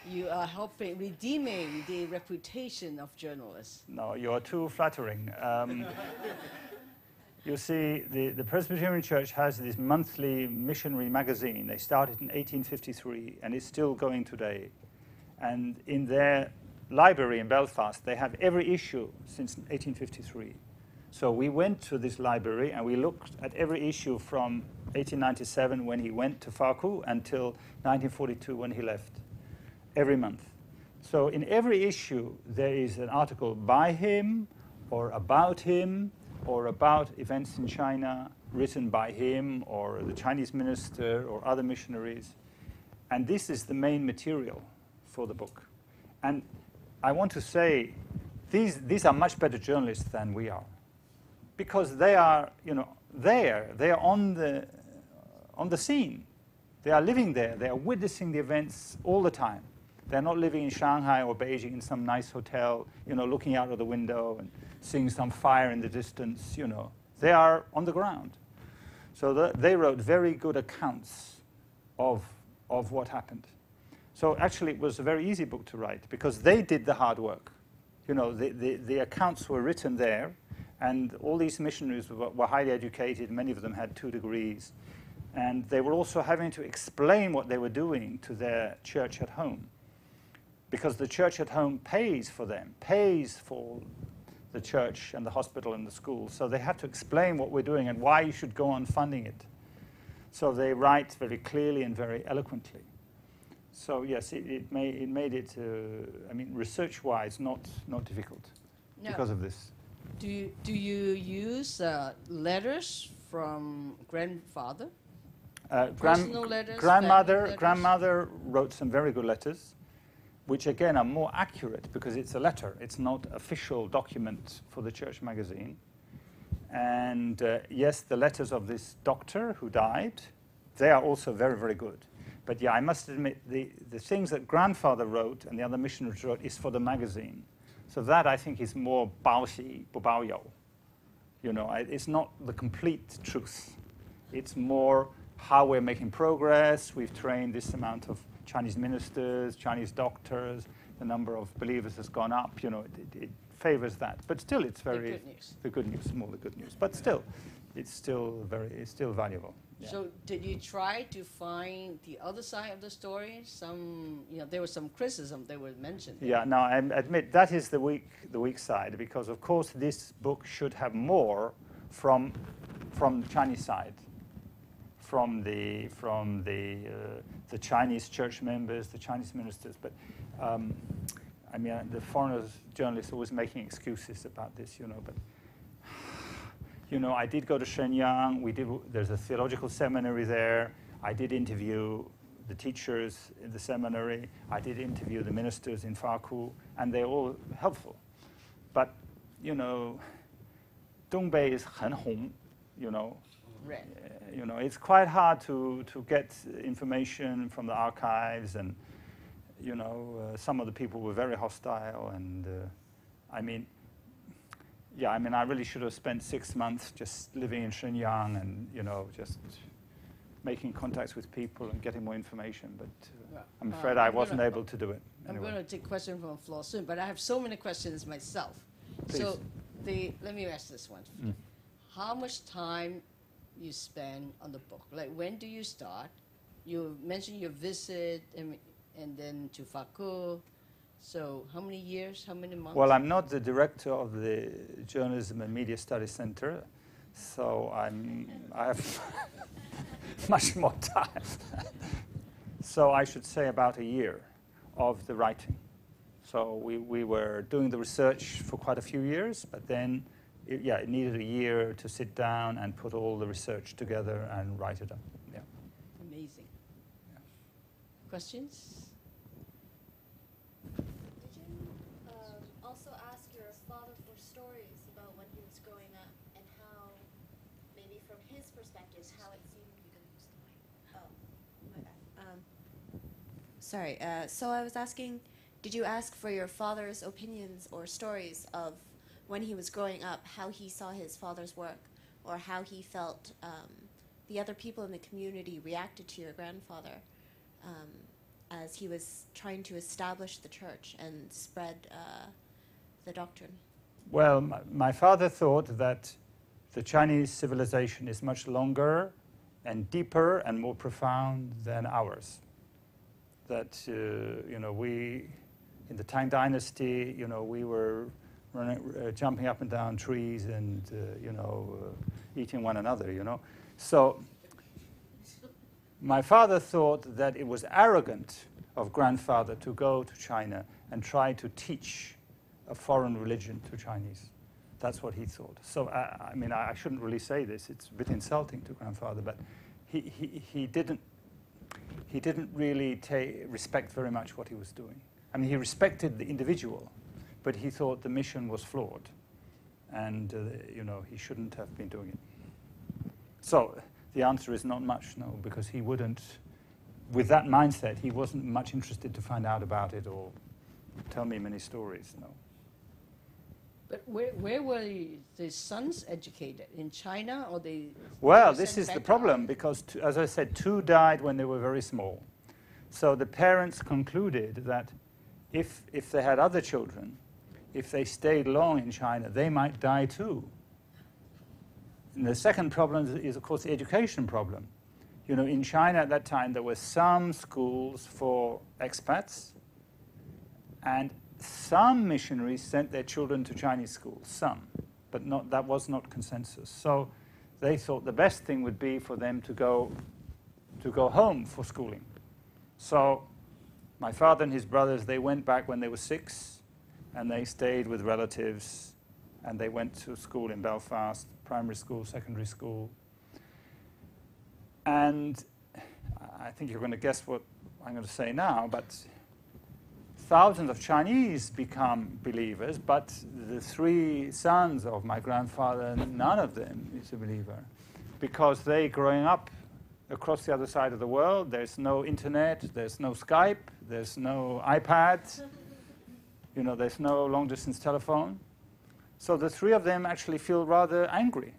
you are helping redeeming the reputation of journalists. No, you're too flattering. You see, the Presbyterian Church has this monthly missionary magazine. They started in 1853, and it's still going today. And in their library in Belfast, they have every issue since 1853. So we went to this library, and we looked at every issue from 1897, when he went to Farku, until 1942, when he left, every month. So in every issue, there is an article by him, or about events in China, written by him, or the Chinese minister, or other missionaries. And this is the main material for the book. And I want to say, these are much better journalists than we are, because they are, you know, they are on the scene. They are living there. They are witnessing the events all the time. They're not living in Shanghai or Beijing in some nice hotel, you know, looking out of the window and seeing some fire in the distance, you know. They are on the ground. So they wrote very good accounts of what happened. So actually it was a very easy book to write because they did the hard work. You know, the accounts were written there, And all these missionaries were highly educated. Many of them had 2 degrees. And they were also having to explain what they were doing to their church at home, because the church at home pays for them, pays for the church and the hospital and the school. So they have to explain what we're doing and why you should go on funding it. So they write very clearly and very eloquently. So yes, it made it, I mean, research-wise, not difficult because of this. Do you use letters from grandfather? Personal letters? Grandmother wrote some very good letters, which again are more accurate because it's a letter. It's not official document for the church magazine. And yes, the letters of this doctor who died, they are also very, very good. But yeah, I must admit, the things that grandfather wrote and the other missionaries wrote is for the magazine. So that, I think, is more 报喜不报忧. You know, it's not the complete truth. It's more how we're making progress. We've trained this amount of Chinese ministers, Chinese doctors. The number of believers has gone up. You know, it favors that. But still, it's very the good news, more the good news. But still, it's still valuable. Yeah. So did you try to find the other side of the story? Some, you know, there was some criticism they were mentioned. Yeah, no, I admit that is the weak side, because of course this book should have more from the Chinese side, from the Chinese church members, the Chinese ministers. But I mean, the foreigners journalists always making excuses about this, you know. But you know, I did go to Shenyang. There's a theological seminary there. I did interview the teachers in the seminary. I did interview the ministers in Faku, and they're all helpful. But, you know, Dongbei is 很红, you know. Right. You know, it's quite hard to get information from the archives, and, you know, some of the people were very hostile, and I mean, yeah, I mean, I really should have spent 6 months just living in Shenyang and, you know, just making contacts with people and getting more information. But I'm afraid I wasn't able to do it. Anyway. I'm going to take a question from the floor soon, but I have so many questions myself. Please. So let me ask this one. How much time you spend on the book? Like, when do you start? You mentioned your visit and then to Faku. So how many years, how many months? Well, I'm not the director of the Journalism and Media Studies Center, so I have much more time. So I should say about a year of the writing. So we were doing the research for quite a few years, but then it needed a year to sit down and put all the research together and write it up. Yeah. Amazing. Yeah. Questions? Sorry, so I was asking, did you ask for your father's opinions or stories of when he was growing up, how he saw his father's work, or how he felt the other people in the community reacted to your grandfather as he was trying to establish the church and spread the doctrine? Well, my father thought that the Chinese civilization is much longer and deeper and more profound than ours. That, you know, we, in the Tang Dynasty, you know, we were jumping up and down trees and, you know, eating one another, you know. So my father thought that it was arrogant of grandfather to go to China and try to teach a foreign religion to Chinese. That's what he thought. So, I mean, I shouldn't really say this. It's a bit insulting to grandfather, but he didn't really respect very much what he was doing. I mean, he respected the individual, but he thought the mission was flawed, and you know, he shouldn't have been doing it. So the answer is not much, no, because he wouldn't, with that mindset, he wasn't much interested to find out about it or tell me many stories, no. But where were the sons educated? In China, or they? Well, this is the problem, because, as I said, 2 died when they were very small. So the parents concluded that if they had other children, if they stayed long in China, they might die too. And the second problem is, of course, the education problem. You know, in China at that time, there were some schools for expats, and some missionaries sent their children to Chinese schools, some, but that was not consensus. So they thought the best thing would be for them to go home for schooling. So my father and his brothers, they went back when they were 6, and they stayed with relatives, and they went to school in Belfast, primary school, secondary school. And I think you're going to guess what I'm going to say now, but thousands of Chinese become believers, but the 3 sons of my grandfather, none of them is a believer, because they growing up across the other side of the world. There's no internet, there's no Skype, there's no iPad, you know, there's no long-distance telephone. So the 3 of them actually feel rather angry.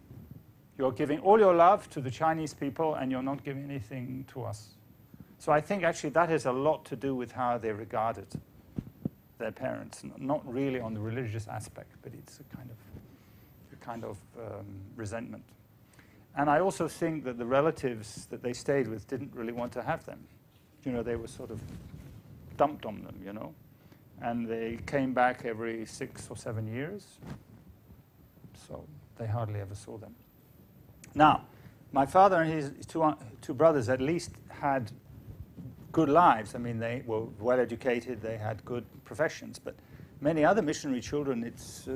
You're giving all your love to the Chinese people, and you're not giving anything to us. So I think actually that has a lot to do with how they regarded their parents, not really on the religious aspect, but it's a kind of resentment. And I also think that the relatives that they stayed with didn't really want to have them. You know, they were sort of dumped on them, you know. And they came back every 6 or 7 years. So they hardly ever saw them. Now, my father and his two brothers at least had good lives. I mean, they were well educated, they had good professions. But many other missionary children, it's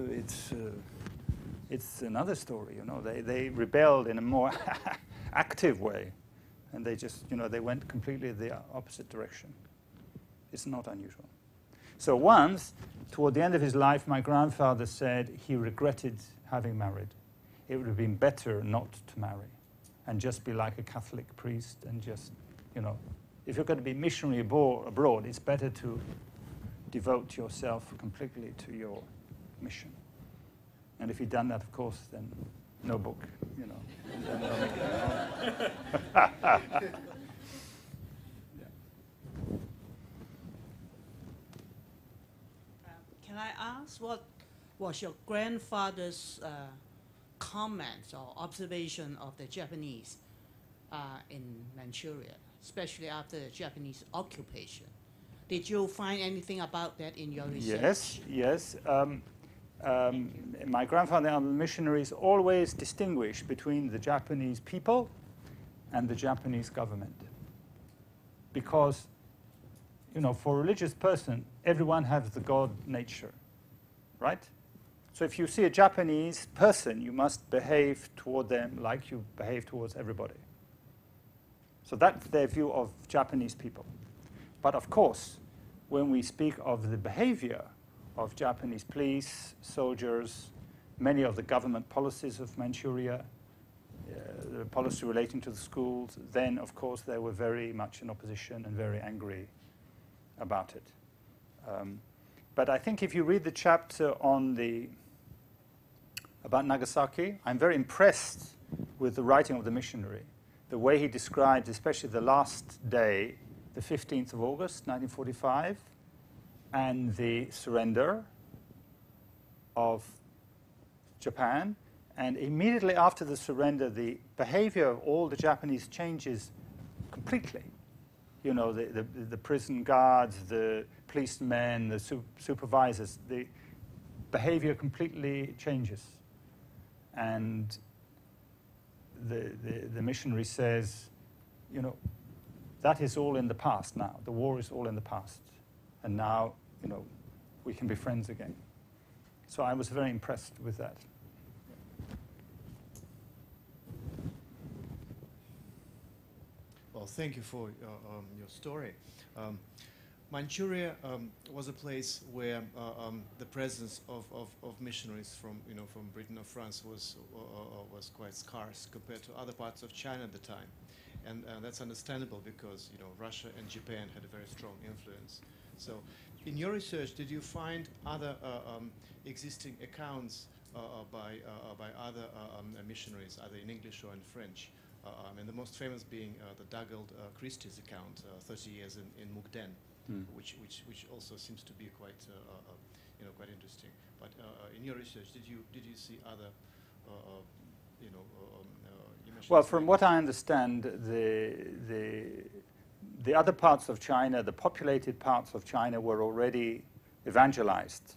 another story, you know. They rebelled in a more active way, and they just, you know, they went completely the opposite direction. It's not unusual. So once, toward the end of his life, my grandfather said he regretted having married. It would have been better not to marry and just be like a Catholic priest and just, you know, if you're going to be missionary abroad, it's better to devote yourself completely to your mission. And if you've done that, of course, then no book, you know. Can I ask what was your grandfather's comments or observation of the Japanese in Manchuria, especially after the Japanese occupation? Did you find anything about that in your research? Yes. My grandfather and the missionaries always distinguished between the Japanese people and the Japanese government. Because, you know, for a religious person, everyone has the God nature, right? So if you see a Japanese person, you must behave toward them like you behave towards everybody. So that's their view of Japanese people. But of course, when we speak of the behavior of Japanese police, soldiers, many of the government policies of Manchuria, the policy relating to the schools, then of course they were very much in opposition and very angry about it. But I think if you read the chapter about Nagasaki, I'm very impressed with the writing of the missionary, the way he describes, especially the last day, the 15th of August, 1945, and the surrender of Japan. And immediately after the surrender, the behavior of all the Japanese changes completely. You know, the prison guards, the policemen, the supervisors, the behavior completely changes. And the missionary says, you know, that is all in the past now. The war is all in the past. And now, you know, we can be friends again. So I was very impressed with that. Well, thank you for your story. Manchuria was a place where the presence of missionaries from Britain or France was quite scarce compared to other parts of China at the time, and that's understandable because Russia and Japan had a very strong influence. So, in your research, did you find other existing accounts by other missionaries, either in English or in French? And the most famous being the Dougald Christie's account, 30 years in Mukden, which also seems to be quite quite interesting. But in your research, did you see other you mentioned Well, his from name. what I understand, the other parts of China, the populated parts of China, were already evangelized.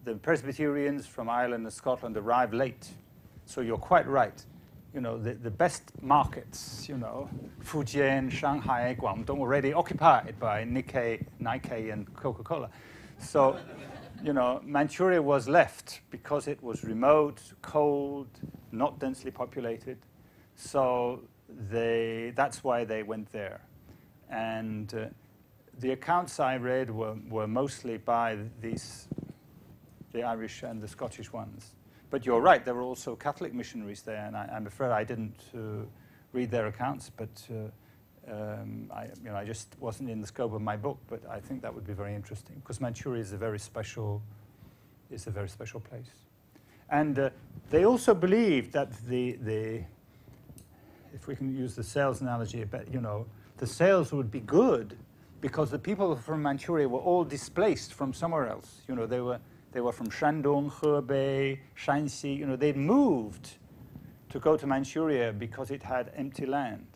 The Presbyterians from Ireland and Scotland arrived late. So you're quite right. The best markets, Fujian, Shanghai, Guangdong, already occupied by Nike and Coca-Cola. So, Manchuria was left because it was remote, cold, not densely populated. So that's why they went there. And the accounts I read were mostly by the Irish and the Scottish ones. But you're right, there were also Catholic missionaries there, and I'm afraid I didn't read their accounts, but I just wasn't in the scope of my book. But I think that would be very interesting because Manchuria is a very special place, and they also believed that if we can use the sales analogy, but the sales would be good because the people from Manchuria were all displaced from somewhere else. They were from Shandong, Hebei, Shanxi. They'd moved to go to Manchuria because it had empty land.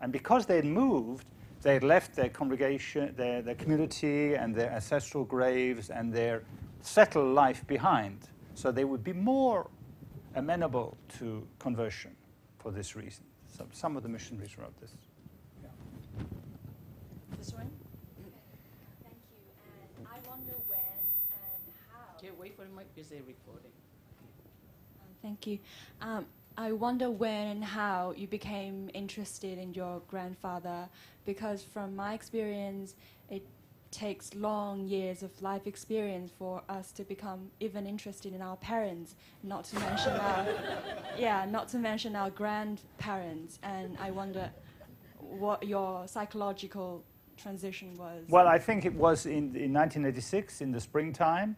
And because they'd moved, they'd left their congregation, their community, and their ancestral graves, and their settled life behind. So they would be more amenable to conversion for this reason. So some of the missionaries wrote this. Yeah. This one? Thank you. And I wonder when and how. Okay, wait for the mic because they're recording. Thank you. I wonder when and how you became interested in your grandfather, because from my experience, it takes long years of life experience for us to become even interested in our parents, not to mention our grandparents. And I wonder what your psychological transition was. Well, I think it was in 1986, in the springtime.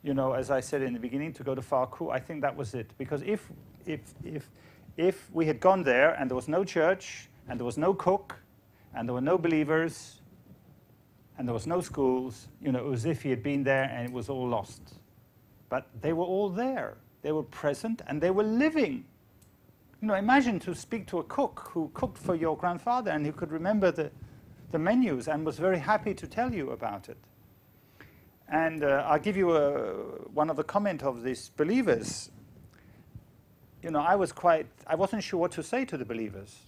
As I said in the beginning, to go to Farku, I think that was it. Because if we had gone there and there was no church, and there was no cook, and there were no believers, and there was no schools, it was as if he had been there and it was all lost. But they were all there. They were present and they were living. Imagine to speak to a cook who cooked for your grandfather and who could remember the menus and was very happy to tell you about it. And I'll give you one of the comment of these believers. I wasn't sure what to say to the believers.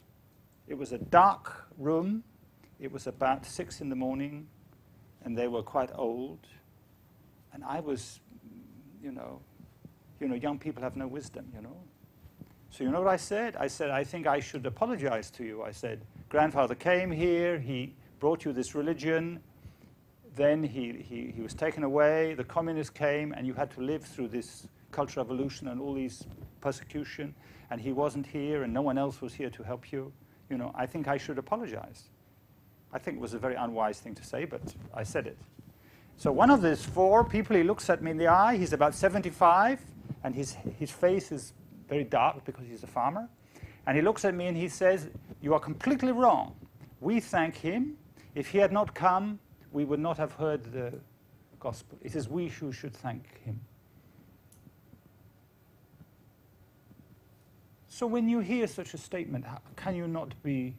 It was a dark room. It was about 6 in the morning, and they were quite old. And I was, young people have no wisdom, So you know what I said? I said, I think I should apologize to you. I said, grandfather came here, he brought you this religion, then he was taken away, the communists came, and you had to live through this cultural revolution and all these persecution, and he wasn't here, and no one else was here to help you. I think I should apologize. I think it was a very unwise thing to say, but I said it. So one of these 4 people, he looks at me in the eye, he's about 75, and his face is very dark because he's a farmer. And he looks at me and he says, you are completely wrong. We thank him. If he had not come, we would not have heard the gospel. It is we who should thank him. So when you hear such a statement, how can you not be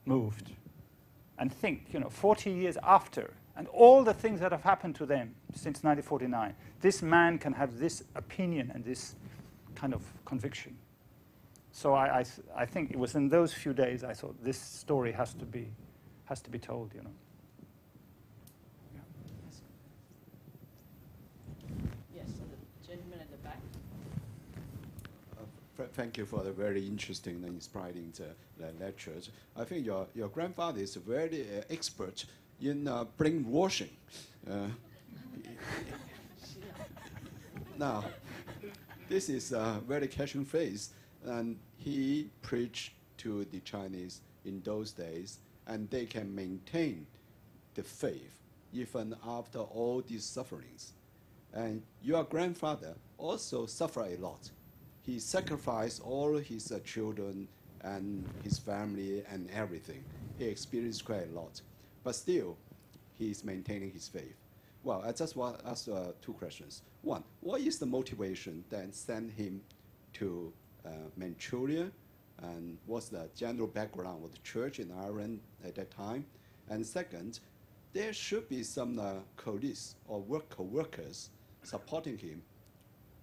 moved? And think, 40 years after, and all the things that have happened to them since 1949, this man can have this opinion and this kind of conviction. So I think it was in those few days I thought this story has to be told, Yeah. Yes, the gentleman at the back. Thank you for the very interesting and inspiring lectures. I think your grandfather is very expert in brainwashing. Now, this is a very catching phrase, and he preached to the Chinese in those days, and they can maintain the faith even after all these sufferings. And your grandfather also suffered a lot. He sacrificed all his children and his family and everything. He experienced quite a lot. But still, he is maintaining his faith. Well, I just want to ask 2 questions. One, what is the motivation that sent him to Manchuria, and what's the general background of the church in Ireland at that time. And second, there should be some colleagues or co-workers supporting him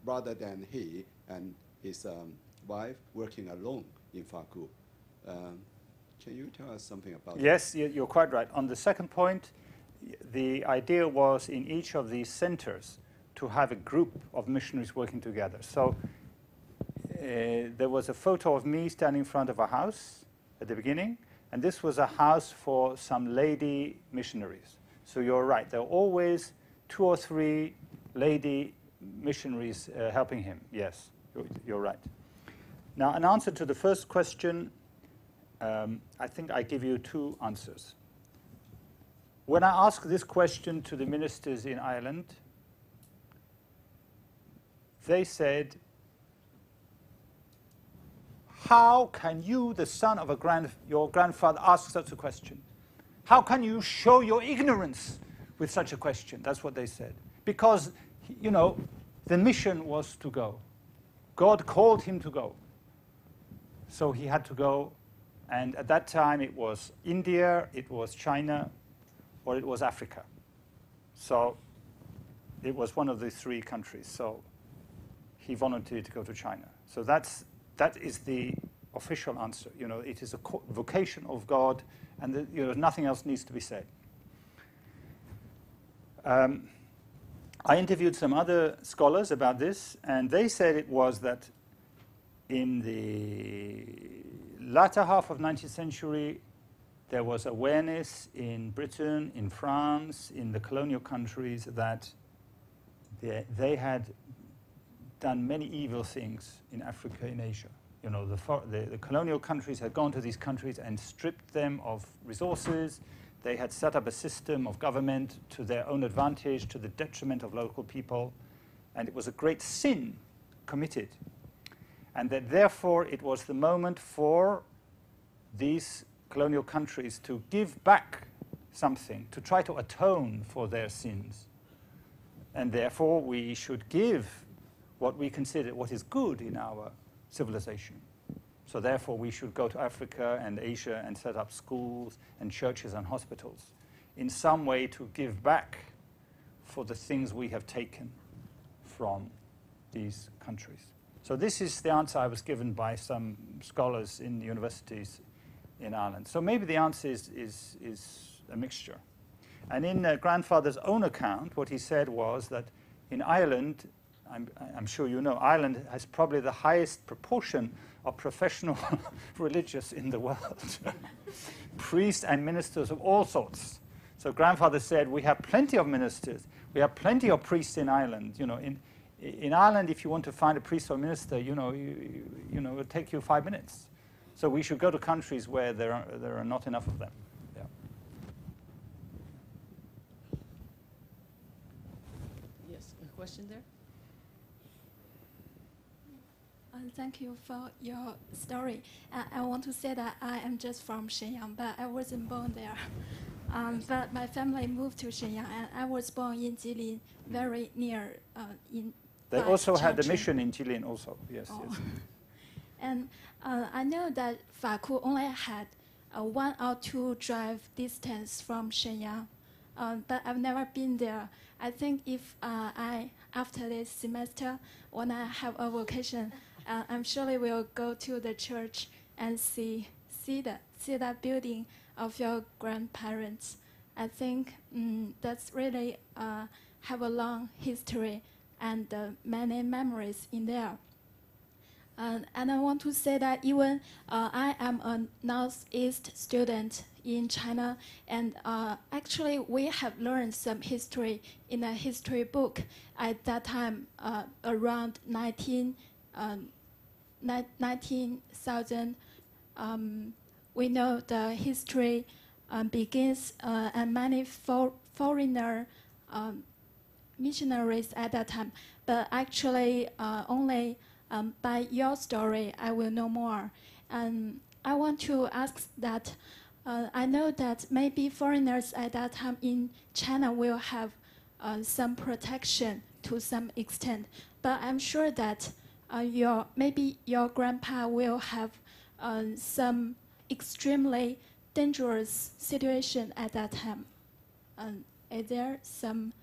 rather than he and his wife working alone in Faku. Can you tell us something about that? Yes, you're quite right. On the second point, the idea was in each of these centers to have a group of missionaries working together. So there was a photo of me standing in front of a house at the beginning, and this was a house for some lady missionaries. So you're right, there are always 2 or 3 lady missionaries helping him. Yes, you're right. Now, an answer to the first question, I think I give you 2 answers. When I asked this question to the ministers in Ireland, they said, how can you, the son of your grandfather, ask such a question? How can you show your ignorance with such a question? That's what they said. Because, you know, the mission was to go. God called him to go. So he had to go. And at that time, it was India, it was China, or it was Africa. So it was one of the 3 countries. So he volunteered to go to China. So that is the official answer. You know, it is a vocation of God, and you know, nothing else needs to be said. I interviewed some other scholars about this, and they said it was that in the latter half of 19th century, there was awareness in Britain, in France, in the colonial countries that they had done many evil things in Africa, in Asia. You know, the colonial countries had gone to these countries and stripped them of resources. They had set up a system of government to their own advantage, to the detriment of local people. And it was a great sin committed. And that therefore it was the moment for these colonial countries to give back something, to try to atone for their sins. And therefore we should give what we consider what is good in our civilization. So therefore we should go to Africa and Asia and set up schools and churches and hospitals in some way to give back for the things we have taken from these countries. So this is the answer I was given by some scholars in the universities in Ireland. So maybe the answer is a mixture. And in grandfather's own account, what he said was that in Ireland, I'm sure you know, Ireland has probably the highest proportion of professional religious in the world. Priests and ministers of all sorts. So grandfather said, we have plenty of ministers. We have plenty of priests in Ireland. You know, in Ireland, if you want to find a priest or minister, you know, it'll take you 5 minutes. So we should go to countries where there are not enough of them. Yeah. Yes, a question there? Thank you for your story. I want to say that I am just from Shenyang, but I wasn't born there. But my family moved to Shenyang, and I was born in Jilin, very near in. They also had a mission in Jilin also, yes. Oh. Yes. And I know that Faku only had a 1 or 2 drive distance from Shenyang, but I've never been there. I think if after this semester, when I have a vacation, I'm surely will go to the church and see that building of your grandparents. I think that's really have a long history and many memories in there. And I want to say that even I am a Northeast student in China, and actually we have learned some history in a history book at that time, around 19,000. We know the history begins, and many foreigner missionaries at that time, but actually only by your story I will know more. And I want to ask that I know that maybe foreigners at that time in China will have some protection to some extent, but I'm sure that maybe your grandpa will have some extremely dangerous situation at that time. Is there some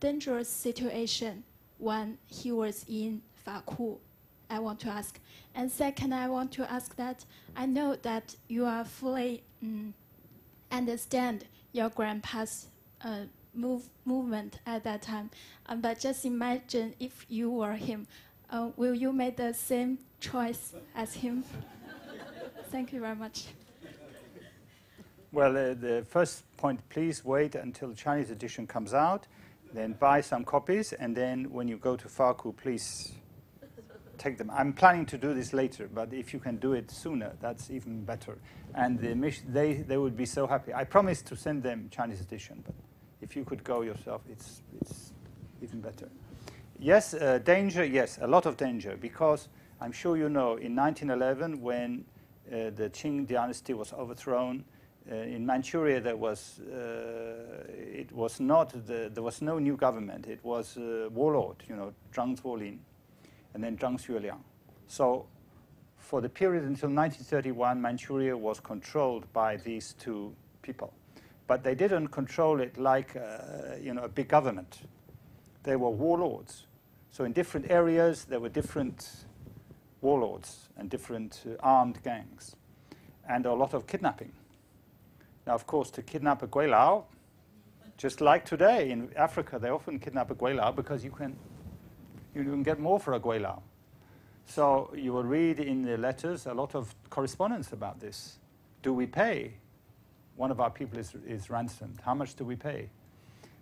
dangerous situation when he was in Faku? I want to ask. And second, I want to ask that I know that you are fully understand your grandpa's movement at that time, but just imagine if you were him, will you make the same choice as him? Thank you very much. Well, the first point, please wait until the Chinese edition comes out, then buy some copies, and then when you go to Faku, please take them. I'm planning to do this later, but if you can do it sooner, that's even better. And they would be so happy. I promised to send them Chinese edition, but if you could go yourself, it's even better. Yes, danger, yes, a lot of danger, because I'm sure you know, in 1911, when the Qing dynasty was overthrown, in Manchuria there was no new government. It was warlord, Zhang Zuolin, and then Zhang Xueliang. So for the period until 1931, Manchuria was controlled by these two people. But they didn't control it like a big government. They were warlords. So in different areas, there were different warlords and different armed gangs, and a lot of kidnapping. Now, of course, to kidnap a Guilao, just like today in Africa, they often kidnap a Guilao because you can get more for a Guilao. So you will read in the letters a lot of correspondence about this. Do we pay? One of our people is ransomed. How much do we pay?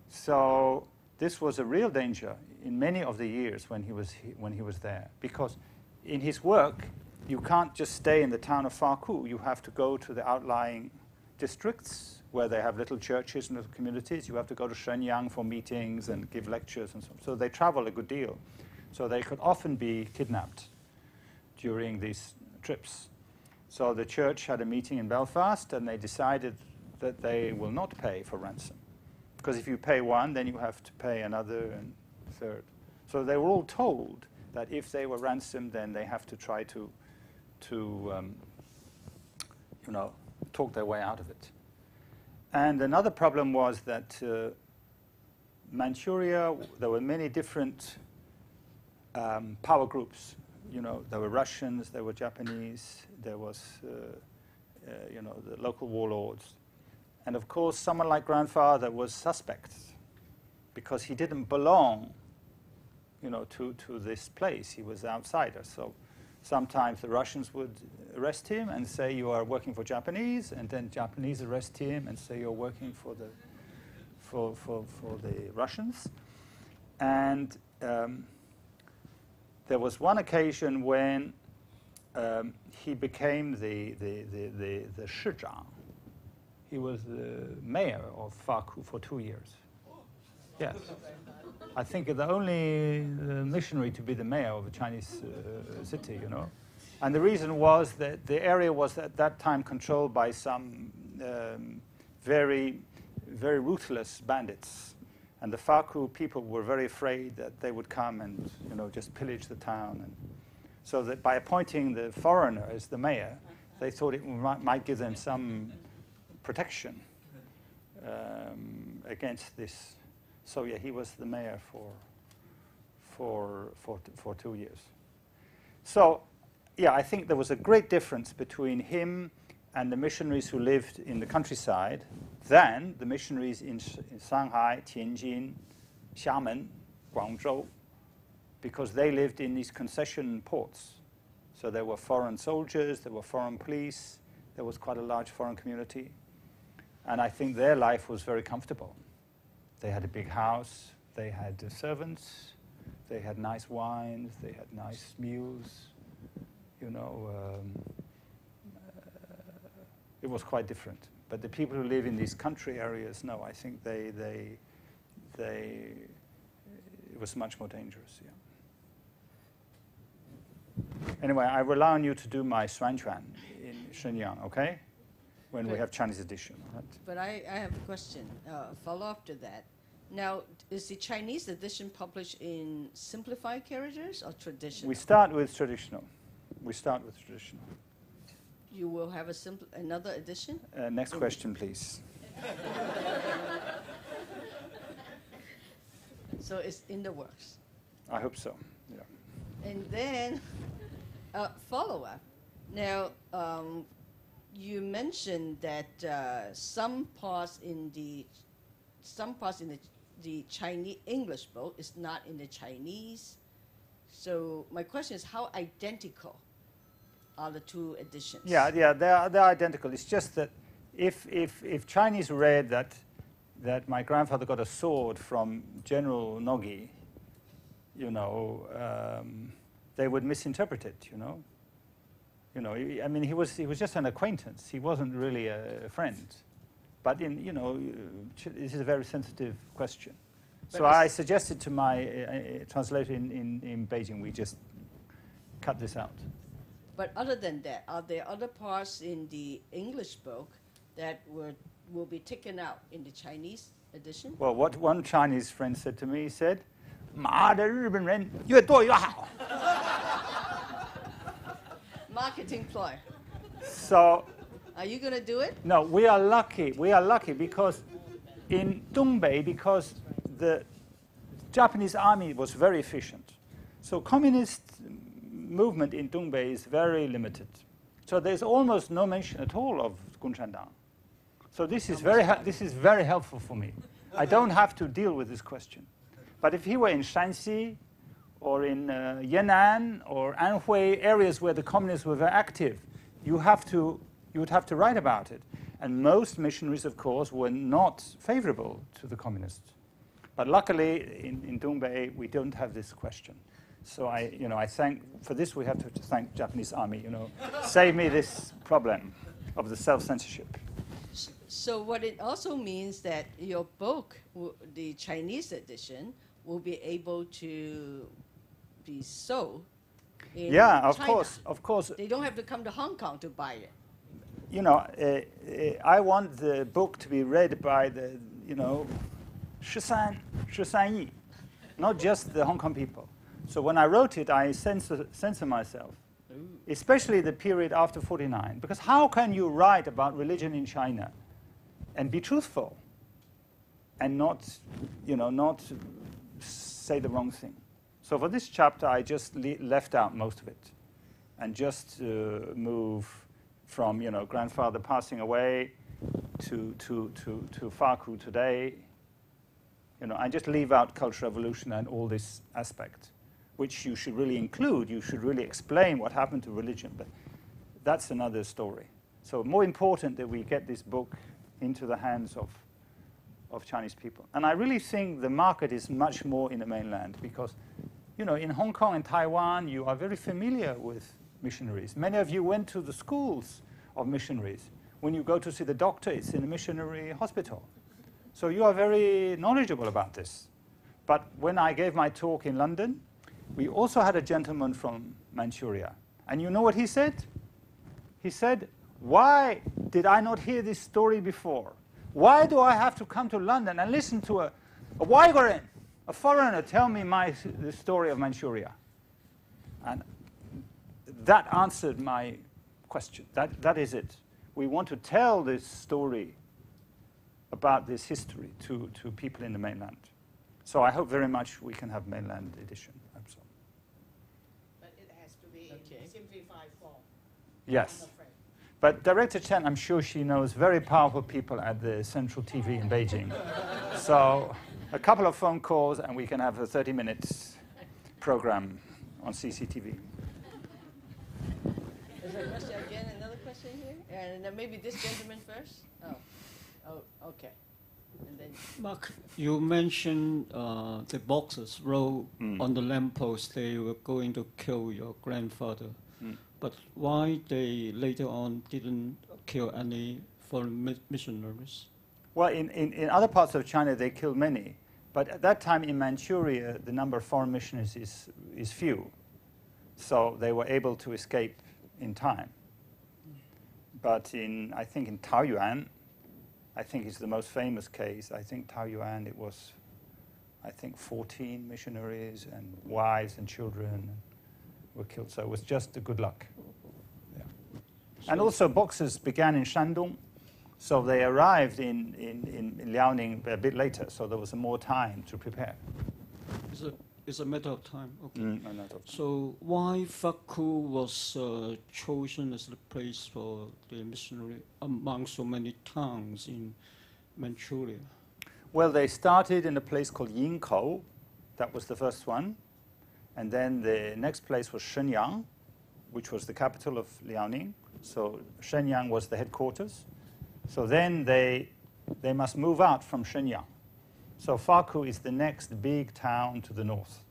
So this was a real danger in many of the years when he was there, because in his work, you can't just stay in the town of Faku. You have to go to the outlying districts where they have little churches and little communities. You have to go to Shenyang for meetings and give lectures and so on. So they travel a good deal. So they could often be kidnapped during these trips. So the church had a meeting in Belfast, and they decided that they will not pay for ransom. Because if you pay one, then you have to pay another and third. So they were all told that if they were ransomed, then they have to try to talk their way out of it. And another problem was that Manchuria, there were many different power groups. There were Russians, there were Japanese, there was, the local warlords. And of course, someone like grandfather was suspect because he didn't belong, to this place. He was an outsider. So sometimes the Russians would arrest him and say, you are working for Japanese, and then Japanese arrest him and say, you're working for the Russians. And there was one occasion when he became the shizhang. He was the mayor of Faku for 2 years. Yes. I think the only missionary to be the mayor of a Chinese city, And the reason was that the area was at that time controlled by some very, very ruthless bandits. And the Faku people were very afraid that they would come and, just pillage the town. And so that by appointing the foreigner as the mayor, they thought it might give them some protection against this. So yeah, he was the mayor for 2 years. So yeah, I think there was a great difference between him and the missionaries who lived in the countryside than the missionaries in Shanghai, Tianjin, Xiamen, Guangzhou, because they lived in these concession ports. So there were foreign soldiers, there were foreign police, there was quite a large foreign community. And I think their life was very comfortable. They had a big house, they had servants, they had nice wines, they had nice meals, it was quite different. But the people who live in these country areas, no, I think it was much more dangerous, yeah. Anyway, I rely on you to do my Xuanquan in Shenyang, okay? When we have Chinese edition. Right? But I have a question, follow up to that. Now, is the Chinese edition published in simplified characters or traditional? We start with traditional. We start with traditional. You will have another edition? Next question, please. So it's in the works. I hope so. Yeah. And then, follow-up. Now, you mentioned that some parts in the Chinese English book is not in the Chinese. So my question is, how identical are the two editions? Yeah, they're identical. It's just that if Chinese read that my grandfather got a sword from General Nogi, they would misinterpret it. I mean, he was just an acquaintance. He wasn't really a friend. But this is a very sensitive question. But so I suggested to my translator in Beijing, we just cut this out. But other than that, are there other parts in the English book that will be taken out in the Chinese edition? Well, what one Chinese friend said to me, he said, 妈的日本人越多越好. Marketing ploy. So. Are you going to do it? No, we are lucky. We are lucky because in Dongbei, because the Japanese army was very efficient. So communist movement in Dongbei is very limited. So there's almost no mention at all of Gunshandang. So this is very helpful for me. I don't have to deal with this question. But if he were in Shanxi or in Yan'an or Anhui, areas where the communists were very active, you would have to write about it. And most missionaries, of course, were not favorable to the communists. But luckily, in Dongbei, we don't have this question. So I thank, for this we have to thank Japanese army, save me this problem of the self-censorship. So what it also means that your book, the Chinese edition, will be able to be sold in China. Of course. They don't have to come to Hong Kong to buy it. I want the book to be read by the, 13亿, not just the Hong Kong people. So when I wrote it, I censor myself, especially the period after 49, because how can you write about religion in China and be truthful and not say the wrong thing? So for this chapter, I just left out most of it and just move from grandfather passing away to Farku today. I just leave out Cultural Revolution and all this aspect, which you should really include. You should really explain what happened to religion, but that's another story. So more important that we get this book into the hands of Chinese people. And I really think the market is much more in the mainland because, in Hong Kong and Taiwan, you are very familiar with missionaries. Many of you went to the schools of missionaries. When you go to see the doctor, it's in a missionary hospital. So you are very knowledgeable about this. But when I gave my talk in London, we also had a gentleman from Manchuria. And you know what he said? He said, why did I not hear this story before? Why do I have to come to London and listen to a Uyghur, a foreigner, tell me the story of Manchuria? And that answered my question. That is it. We want to tell this story about this history to people in the mainland. So I hope very much we can have mainland edition. But it has to be in simplified form. Yes. But Director Chen, I'm sure she knows very powerful people at the Central TV in Beijing. So a couple of phone calls and we can have a 30-minute program on CCTV. Is there a question again? Another question here? And then maybe this gentleman first? Oh, okay. And then Mark, you mentioned the boxers wrote on the lamppost they were going to kill your grandfather. But why they later on didn't kill any foreign missionaries? Well, in other parts of China, they killed many. But at that time in Manchuria, the number of foreign missionaries is few. So they were able to escape in time. But I think in Taoyuan, I think it's the most famous case. I think Taoyuan, it was I think 14 missionaries and wives and children were killed. So it was just a good luck. Yeah. And also Boxers began in Shandong, so they arrived in Liaoning a bit later, so there was more time to prepare. It's a matter of time. Okay. A matter of time. So why Faku was chosen as the place for the missionary among so many towns in Manchuria? Well, they started in a place called Yingkou. That was the first one. And then the next place was Shenyang, which was the capital of Liaoning. So Shenyang was the headquarters. So then they must move out from Shenyang. So Faku is the next big town to the north.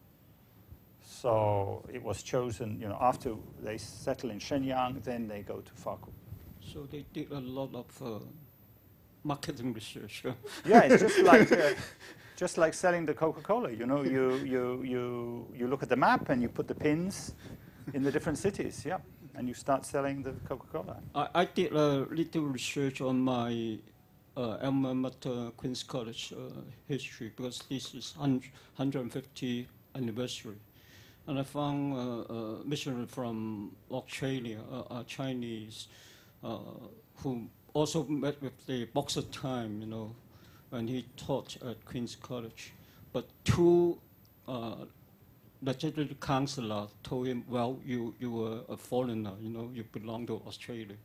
So it was chosen, after they settle in Shenyang, then they go to Faku. So they did a lot of marketing research. Yeah, it's just like selling the Coca-Cola. You look at the map and you put the pins in the different cities. Yeah, and you start selling the Coca-Cola. I did a little research on my alma mater, Queen's College history, because this is 150th anniversary. And I found a missionary from Australia, a Chinese, who also met with the Boxer time, when he taught at Queen's College. But two legislative councillors told him, well, you were a foreigner, you belong to Australia,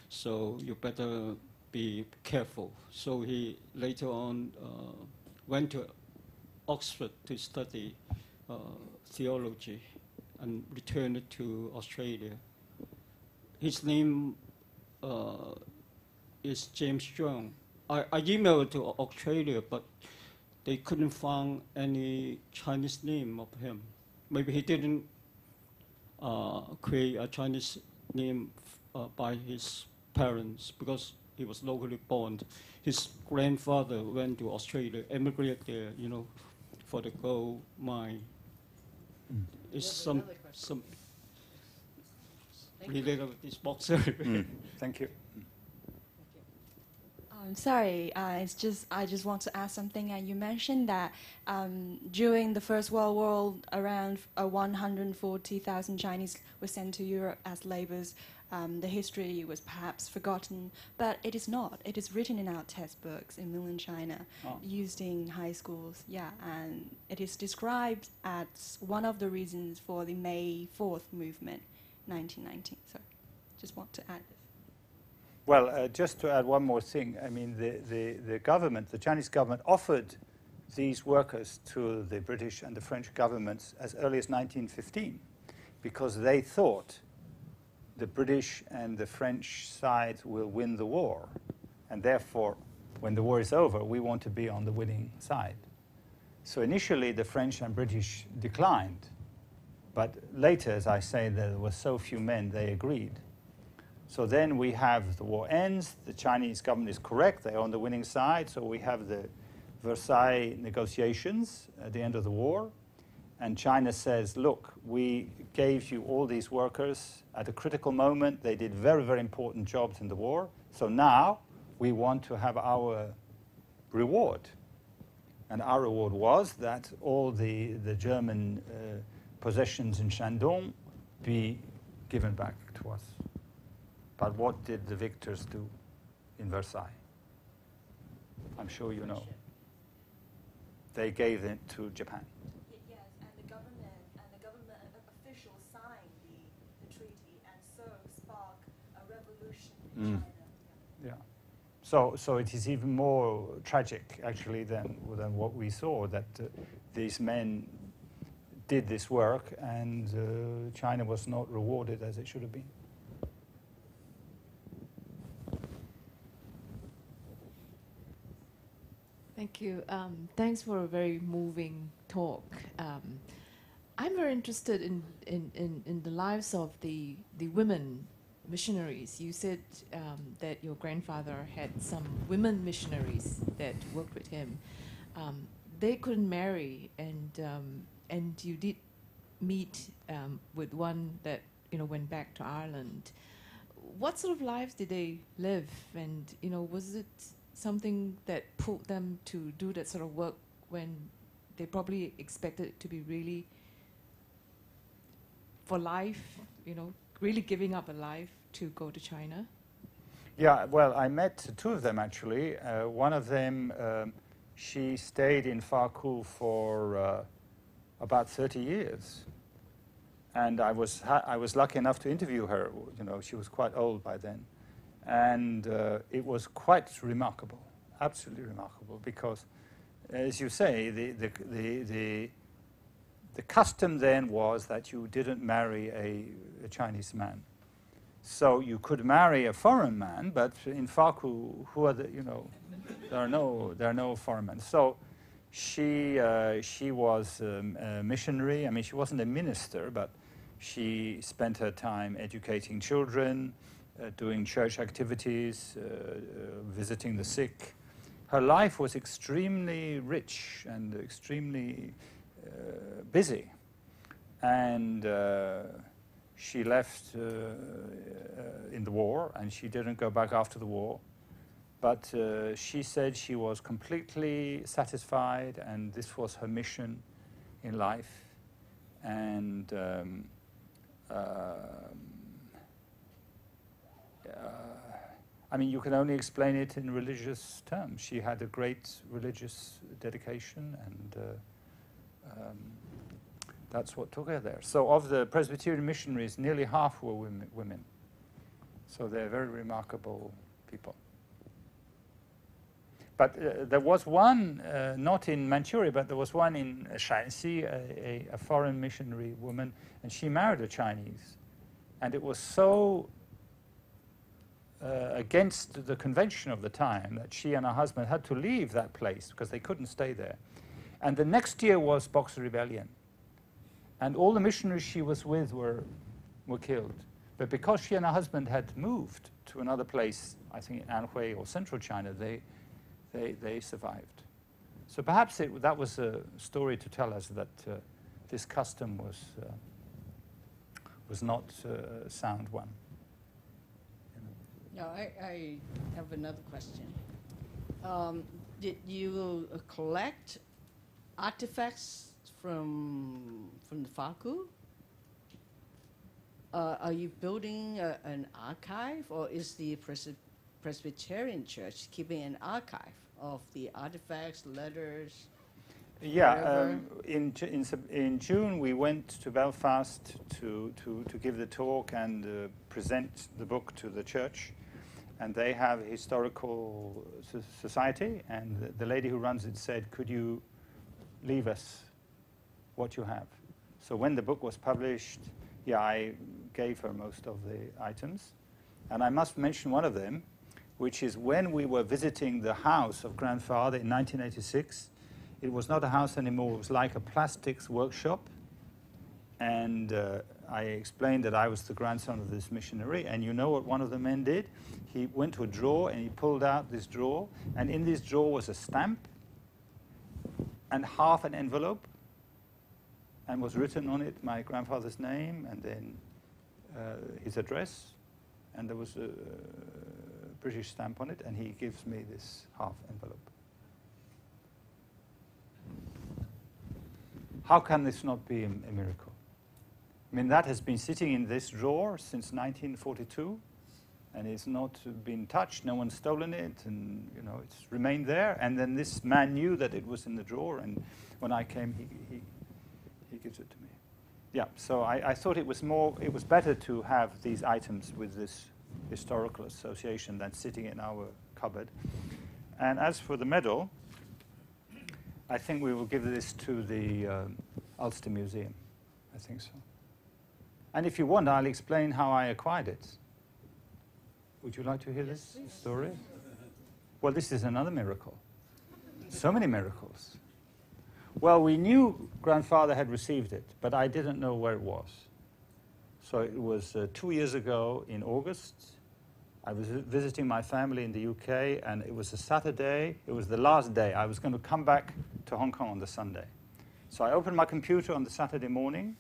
so you better be careful. So he later on went to Oxford to study theology and returned to Australia. His name is James Young. I emailed to Australia, but they couldn't find any Chinese name of him. Maybe he didn't create a Chinese name by his parents because he was locally born. His grandfather went to Australia, emigrated there, for the gold mine. It's some related with this boxer. Thank you. I'm sorry. I just want to ask something. You mentioned that during the First World War, around 140,000 Chinese were sent to Europe as laborers. The history was perhaps forgotten, but it is not. It is written in our textbooks in mainland China, used in high schools. Yeah, and it is described as one of the reasons for the May 4th movement, 1919. So, just want to add this. Well, just to add one more thing, I mean, the government, the Chinese government, offered these workers to the British and the French governments as early as 1915 because they thought the British and the French side will win the war. And therefore, when the war is over, we want to be on the winning side. So initially, the French and British declined. But later, as I say, there were so few men, they agreed. So then we have the war ends, the Chinese government is correct, they're on the winning side, so we have the Versailles negotiations at the end of the war, and China says, look, we gave you all these workers at a critical moment, they did very, very important jobs in the war, so now we want to have our reward. And our reward was that all the German possessions in Shandong be given back to us. But what did the victors do in Versailles? I'm sure you know. They gave it to Japan. Yes, and the government officials signed the treaty, and so sparked a revolution in China. Yeah. So it is even more tragic, actually, than what we saw, that these men did this work, and China was not rewarded as it should have been. Thank you. Thanks for a very moving talk. I'm very interested in the lives of the women missionaries. You said that your grandfather had some women missionaries that worked with him. They couldn't marry, and you did meet with one that went back to Ireland. What sort of lives did they live, and was it something that pulled them to do that sort of work when they probably expected it to be really for life, you know, really giving up a life to go to China. Yeah, well, I met two of them actually. One of them, she stayed in Faku for about 30 years. And I was lucky enough to interview her. You know, she was quite old by then. And it was quite remarkable, absolutely remarkable, because, as you say, the custom then was that you didn't marry a Chinese man. So you could marry a foreign man, but in Faku, who are the, you know, there are no foreign men. So she was a missionary. I mean, she wasn't a minister, but she spent her time educating children, doing church activities, visiting the sick. Her life was extremely rich and extremely busy. And she left in the war, and she didn't go back after the war. But she said she was completely satisfied, and this was her mission in life. And I mean, you can only explain it in religious terms. She had a great religious dedication, and that's what took her there. So of the Presbyterian missionaries, nearly half were women. So they're very remarkable people. But there was one, not in Manchuria, but there was one in Shanxi, a foreign missionary woman, and she married a Chinese. And it was so against the convention of the time that she and her husband had to leave that place because they couldn't stay there. And the next year was Boxer Rebellion. And all the missionaries she was with were killed. But because she and her husband had moved to another place, I think in Anhui or central China, they survived. So perhaps that was a story to tell us that this custom was not a sound one. Now, I have another question. Did you collect artifacts from the Faku? Are you building an archive, or is the Presbyterian Church keeping an archive of the artifacts, letters? Yeah, in June we went to Belfast to give the talk and present the book to the church. And they have a historical society, and the lady who runs it said, could you leave us what you have? So when the book was published, yeah, I gave her most of the items. And I must mention one of them, which is when we were visiting the house of grandfather in 1986, it was not a house anymore, it was like a plastics workshop. And I explained that I was the grandson of this missionary, and you know what one of the men did? He went to a drawer and he pulled out this drawer, and in this drawer was a stamp and half an envelope, and was written on it my grandfather's name and then his address, and there was a British stamp on it, and he gives me this half envelope. How can this not be a miracle? I mean, that has been sitting in this drawer since 1942, and it's not been touched. No one's stolen it, and you know it's remained there. And then this man knew that it was in the drawer, and when I came, he gives it to me. Yeah. So I thought it was better to have these items with this historical association than sitting in our cupboard. And as for the medal, I think we will give this to the Ulster Museum. I think so. And if you want, I'll explain how I acquired it. Would you like to hear this story? Well, this is another miracle. So many miracles. Well, we knew grandfather had received it, but I didn't know where it was. So it was 2 years ago in August. I was visiting my family in the UK, and it was a Saturday. It was the last day. I was going to come back to Hong Kong on the Sunday. So I opened my computer on the Saturday morning,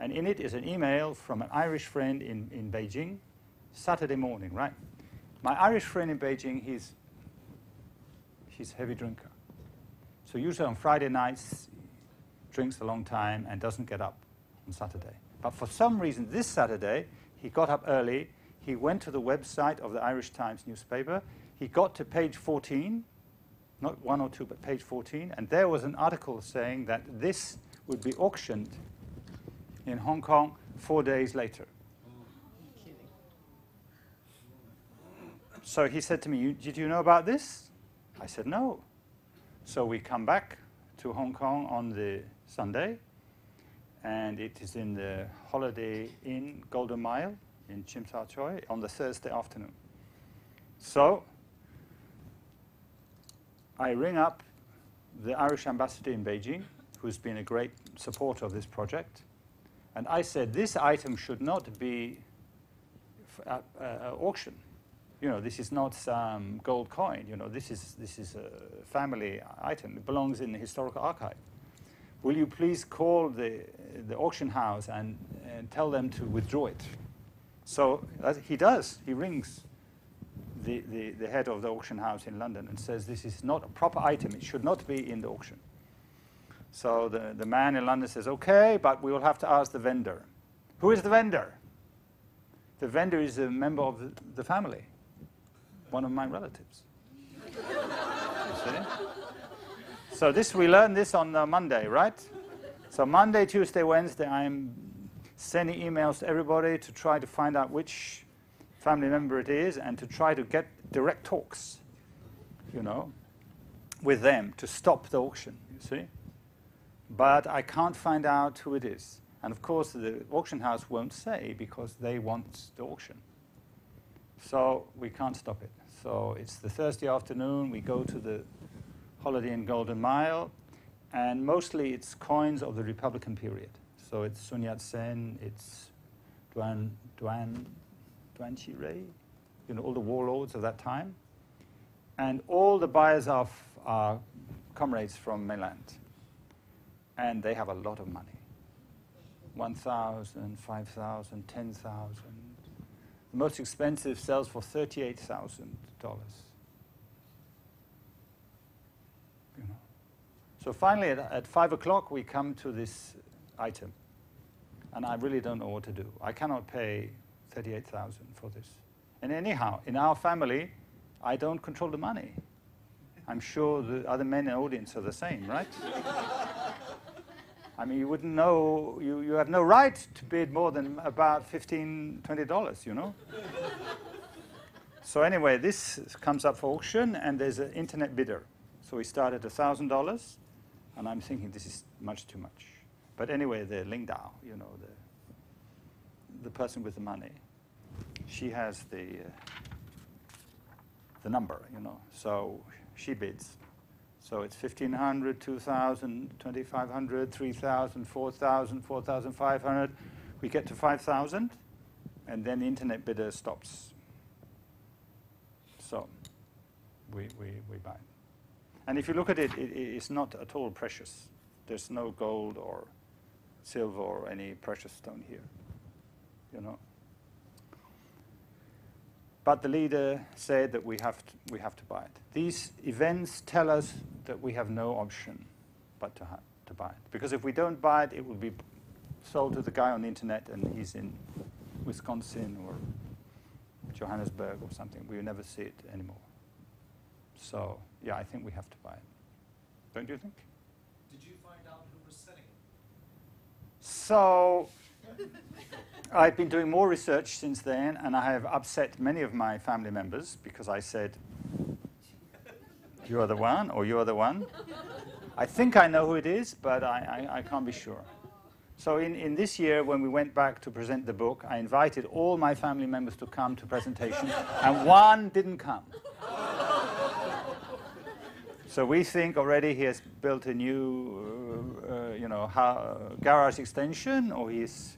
and in it is an email from an Irish friend in Beijing, Saturday morning, right? My Irish friend in Beijing, he's a heavy drinker. So usually on Friday nights, drinks a long time, and doesn't get up on Saturday. But for some reason, this Saturday, he got up early. He went to the website of the Irish Times newspaper. He got to page 14, not 1 or 2, but page 14, and there was an article saying that this would be auctioned in Hong Kong 4 days later. So he said to me, did you know about this? I said, no. So we come back to Hong Kong on the Sunday, and it is in the Holiday Inn Golden Mile in Tsim Sha Tsui on the Thursday afternoon. So I ring up the Irish ambassador in Beijing, who's been a great supporter of this project, and I said, this item should not be auction. You know, this is not some gold coin. You know, this is a family item. It belongs in the historical archive. Will you please call the auction house and tell them to withdraw it? So he does. He rings the head of the auction house in London and says, this is not a proper item. It should not be in the auction. So the man in London says, okay, but we will have to ask the vendor. Who is the vendor? The vendor is a member of the family, one of my relatives. You see? So we learned this on Monday, right? So Monday, Tuesday, Wednesday, I'm sending emails to everybody to try to find out which family member it is and to try to get direct talks, you know, with them to stop the auction, you see? But I can't find out who it is. And of course, the auction house won't say because they want the auction. So we can't stop it. So it's the Thursday afternoon. We go to the Holiday Inn Golden Mile, and mostly it's coins of the Republican period. So it's Sun Yat-sen, it's Duan Chi-rei, you know, all the warlords of that time. And all the buyers are comrades from mainland. And they have a lot of money. 1,000, 5,000, 10,000. The most expensive sells for $38,000. You know. So finally, at 5 o'clock, we come to this item. And I really don't know what to do. I cannot pay $38,000 for this. And anyhow, in our family, I don't control the money. I'm sure the other men in the audience are the same, right? I mean, you wouldn't know, you have no right to bid more than about $15, $20, you know? So anyway, this comes up for auction, and there's an internet bidder. So we start at $1,000, and I'm thinking this is much too much. But anyway, the Ling Dao, you know, the person with the money, she has the number, you know, so she bids. So it's 1,500, 2,000, 2,500, 3,000, 4,000, 4,500. We get to 5,000, and then the internet bidder stops. So we buy it. And if you look at it, it's not at all precious. There's no gold or silver or any precious stone here, you know. But the leader said that we have to buy it. These events tell us that we have no option but to buy it. Because if we don't buy it, it will be sold to the guy on the internet, and he's in Wisconsin or Johannesburg or something. We will never see it anymore. So, yeah, I think we have to buy it. Don't you think? Did you find out who was selling it? So I've been doing more research since then, and I have upset many of my family members because I said, you're the one, or you're the one. I think I know who it is, but I can't be sure. So in this year, when we went back to present the book, I invited all my family members to come to presentation, and one didn't come. So we think already he has built a new, garage extension, or he's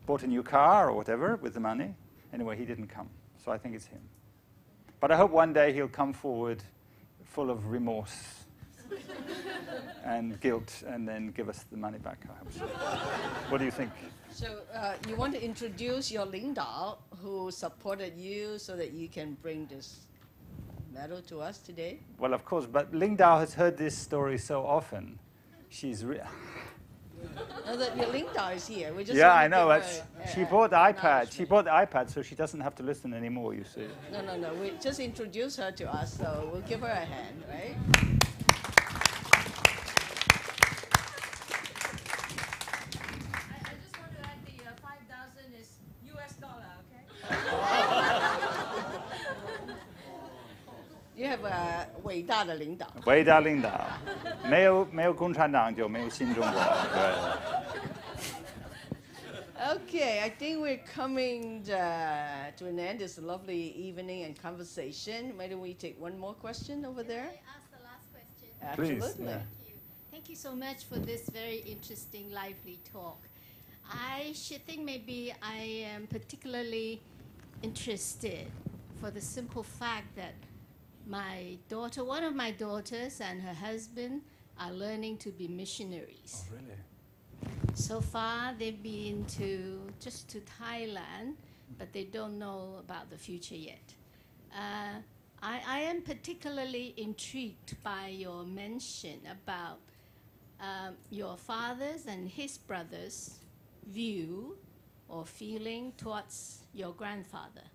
bought a new car or whatever with the money. Anyway, he didn't come. So I think it's him. But I hope one day he'll come forward full of remorse and guilt and then give us the money back, I hope so. What do you think? So you want to introduce your Ling Dao, who supported you so that you can bring this medal to us today? Well, of course, but Ling Dao has heard this story so often. Now that your Linda is here, we just Yeah, want to I know. give But her, she bought the iPad. She acknowledgement. bought the iPad, so she doesn't have to listen anymore. You see. No. We just introduced her to us, so we'll give her a hand, right? I just want to add the 5,000 is US dollar, okay? You have a 伟大的领导。伟大领导，没有共产党就没有新中国。对。 Okay, I think we're coming to an end. It's a lovely evening and conversation. Maybe we take one more question over there? Can I ask the last question? Please, Absolutely. yeah. Thank you. Thank you so much for this very interesting, lively talk. I should think maybe I am particularly interested for the simple fact that my daughter, one of my daughters and her husband are learning to be missionaries. Oh, really? So far, they've been just to Thailand, but they don't know about the future yet. I am particularly intrigued by your mention about your father's and his brother's view or feeling towards your grandfather,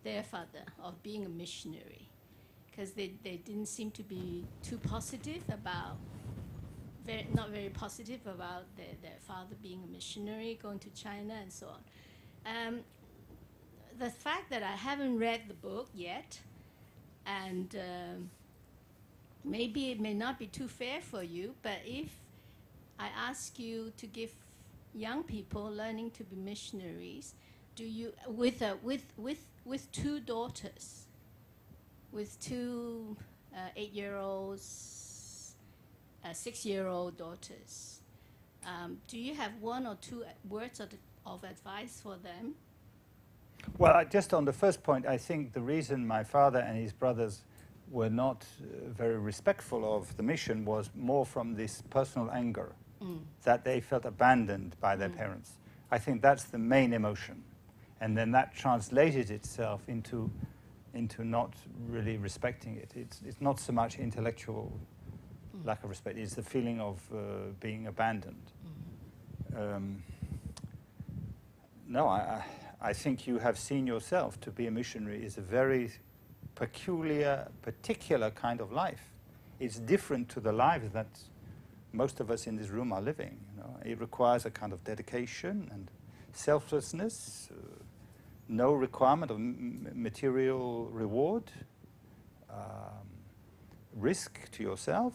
their father, of being a missionary. Because they didn't seem to be too positive about not very positive about their father being a missionary, going to China and so on. The fact that I haven't read the book yet, and maybe it may not be too fair for you, but if I ask you to give young people learning to be missionaries, do you with two daughters, with two 8-year-olds, 6-year-old daughters. Do you have one or two words of advice for them? Well, just on the first point, I think the reason my father and his brothers were not very respectful of the mission was more from this personal anger, that they felt abandoned by their parents. I think that's the main emotion. And then that translated itself into not really respecting it. It's not so much intellectual lack of respect, it's the feeling of being abandoned. No, I think you have seen yourself to be a missionary is a very peculiar, particular kind of life. It's different to the lives that most of us in this room are living. You know? It requires a kind of dedication and selflessness, no requirement of material reward, risk to yourself,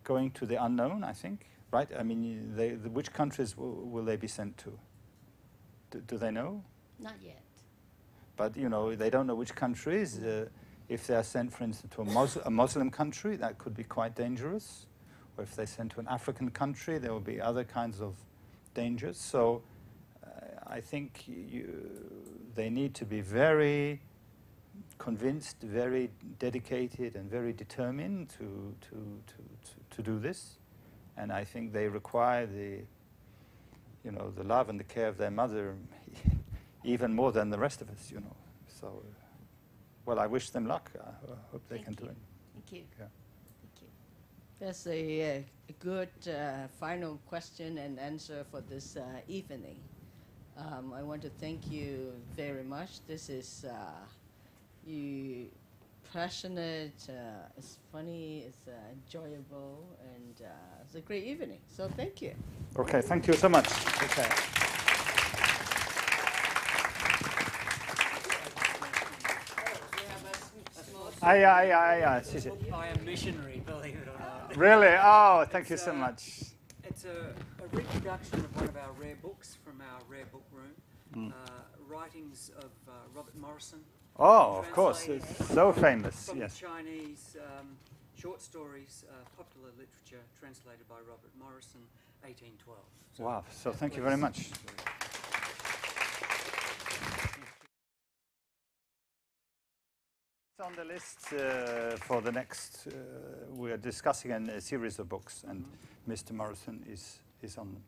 going to the unknown, I think, right? I mean, which countries will they be sent to? Do they know? Not yet. But, you know, they don't know which countries. If they are sent, for instance, to a Muslim country, that could be quite dangerous. Or if they're sent to an African country, there will be other kinds of dangers. So I think they need to be very convinced, very dedicated, and very determined to do this. And I think they require the love and the care of their mother even more than the rest of us, you know. So, well, I wish them luck. I hope they can do it. Thank you. Yeah. Thank you. That's a good final question and answer for this evening. I want to thank you very much. This is you passionate, it's funny, it's enjoyable, and it's a great evening. So thank you. Okay, thank you so much. Okay. I am Missionary, believe it or not. Really? Oh, thank you so much. It's a reproduction of one of our rare books from our rare book room, writings of Robert Morrison. Oh, of course, it's so famous. From Yes. Chinese short stories, popular literature, translated by Robert Morrison, 1812. So Wow. So thank you very much. It's on the list for the next. We are discussing a series of books, and Mr. Morrison is on them.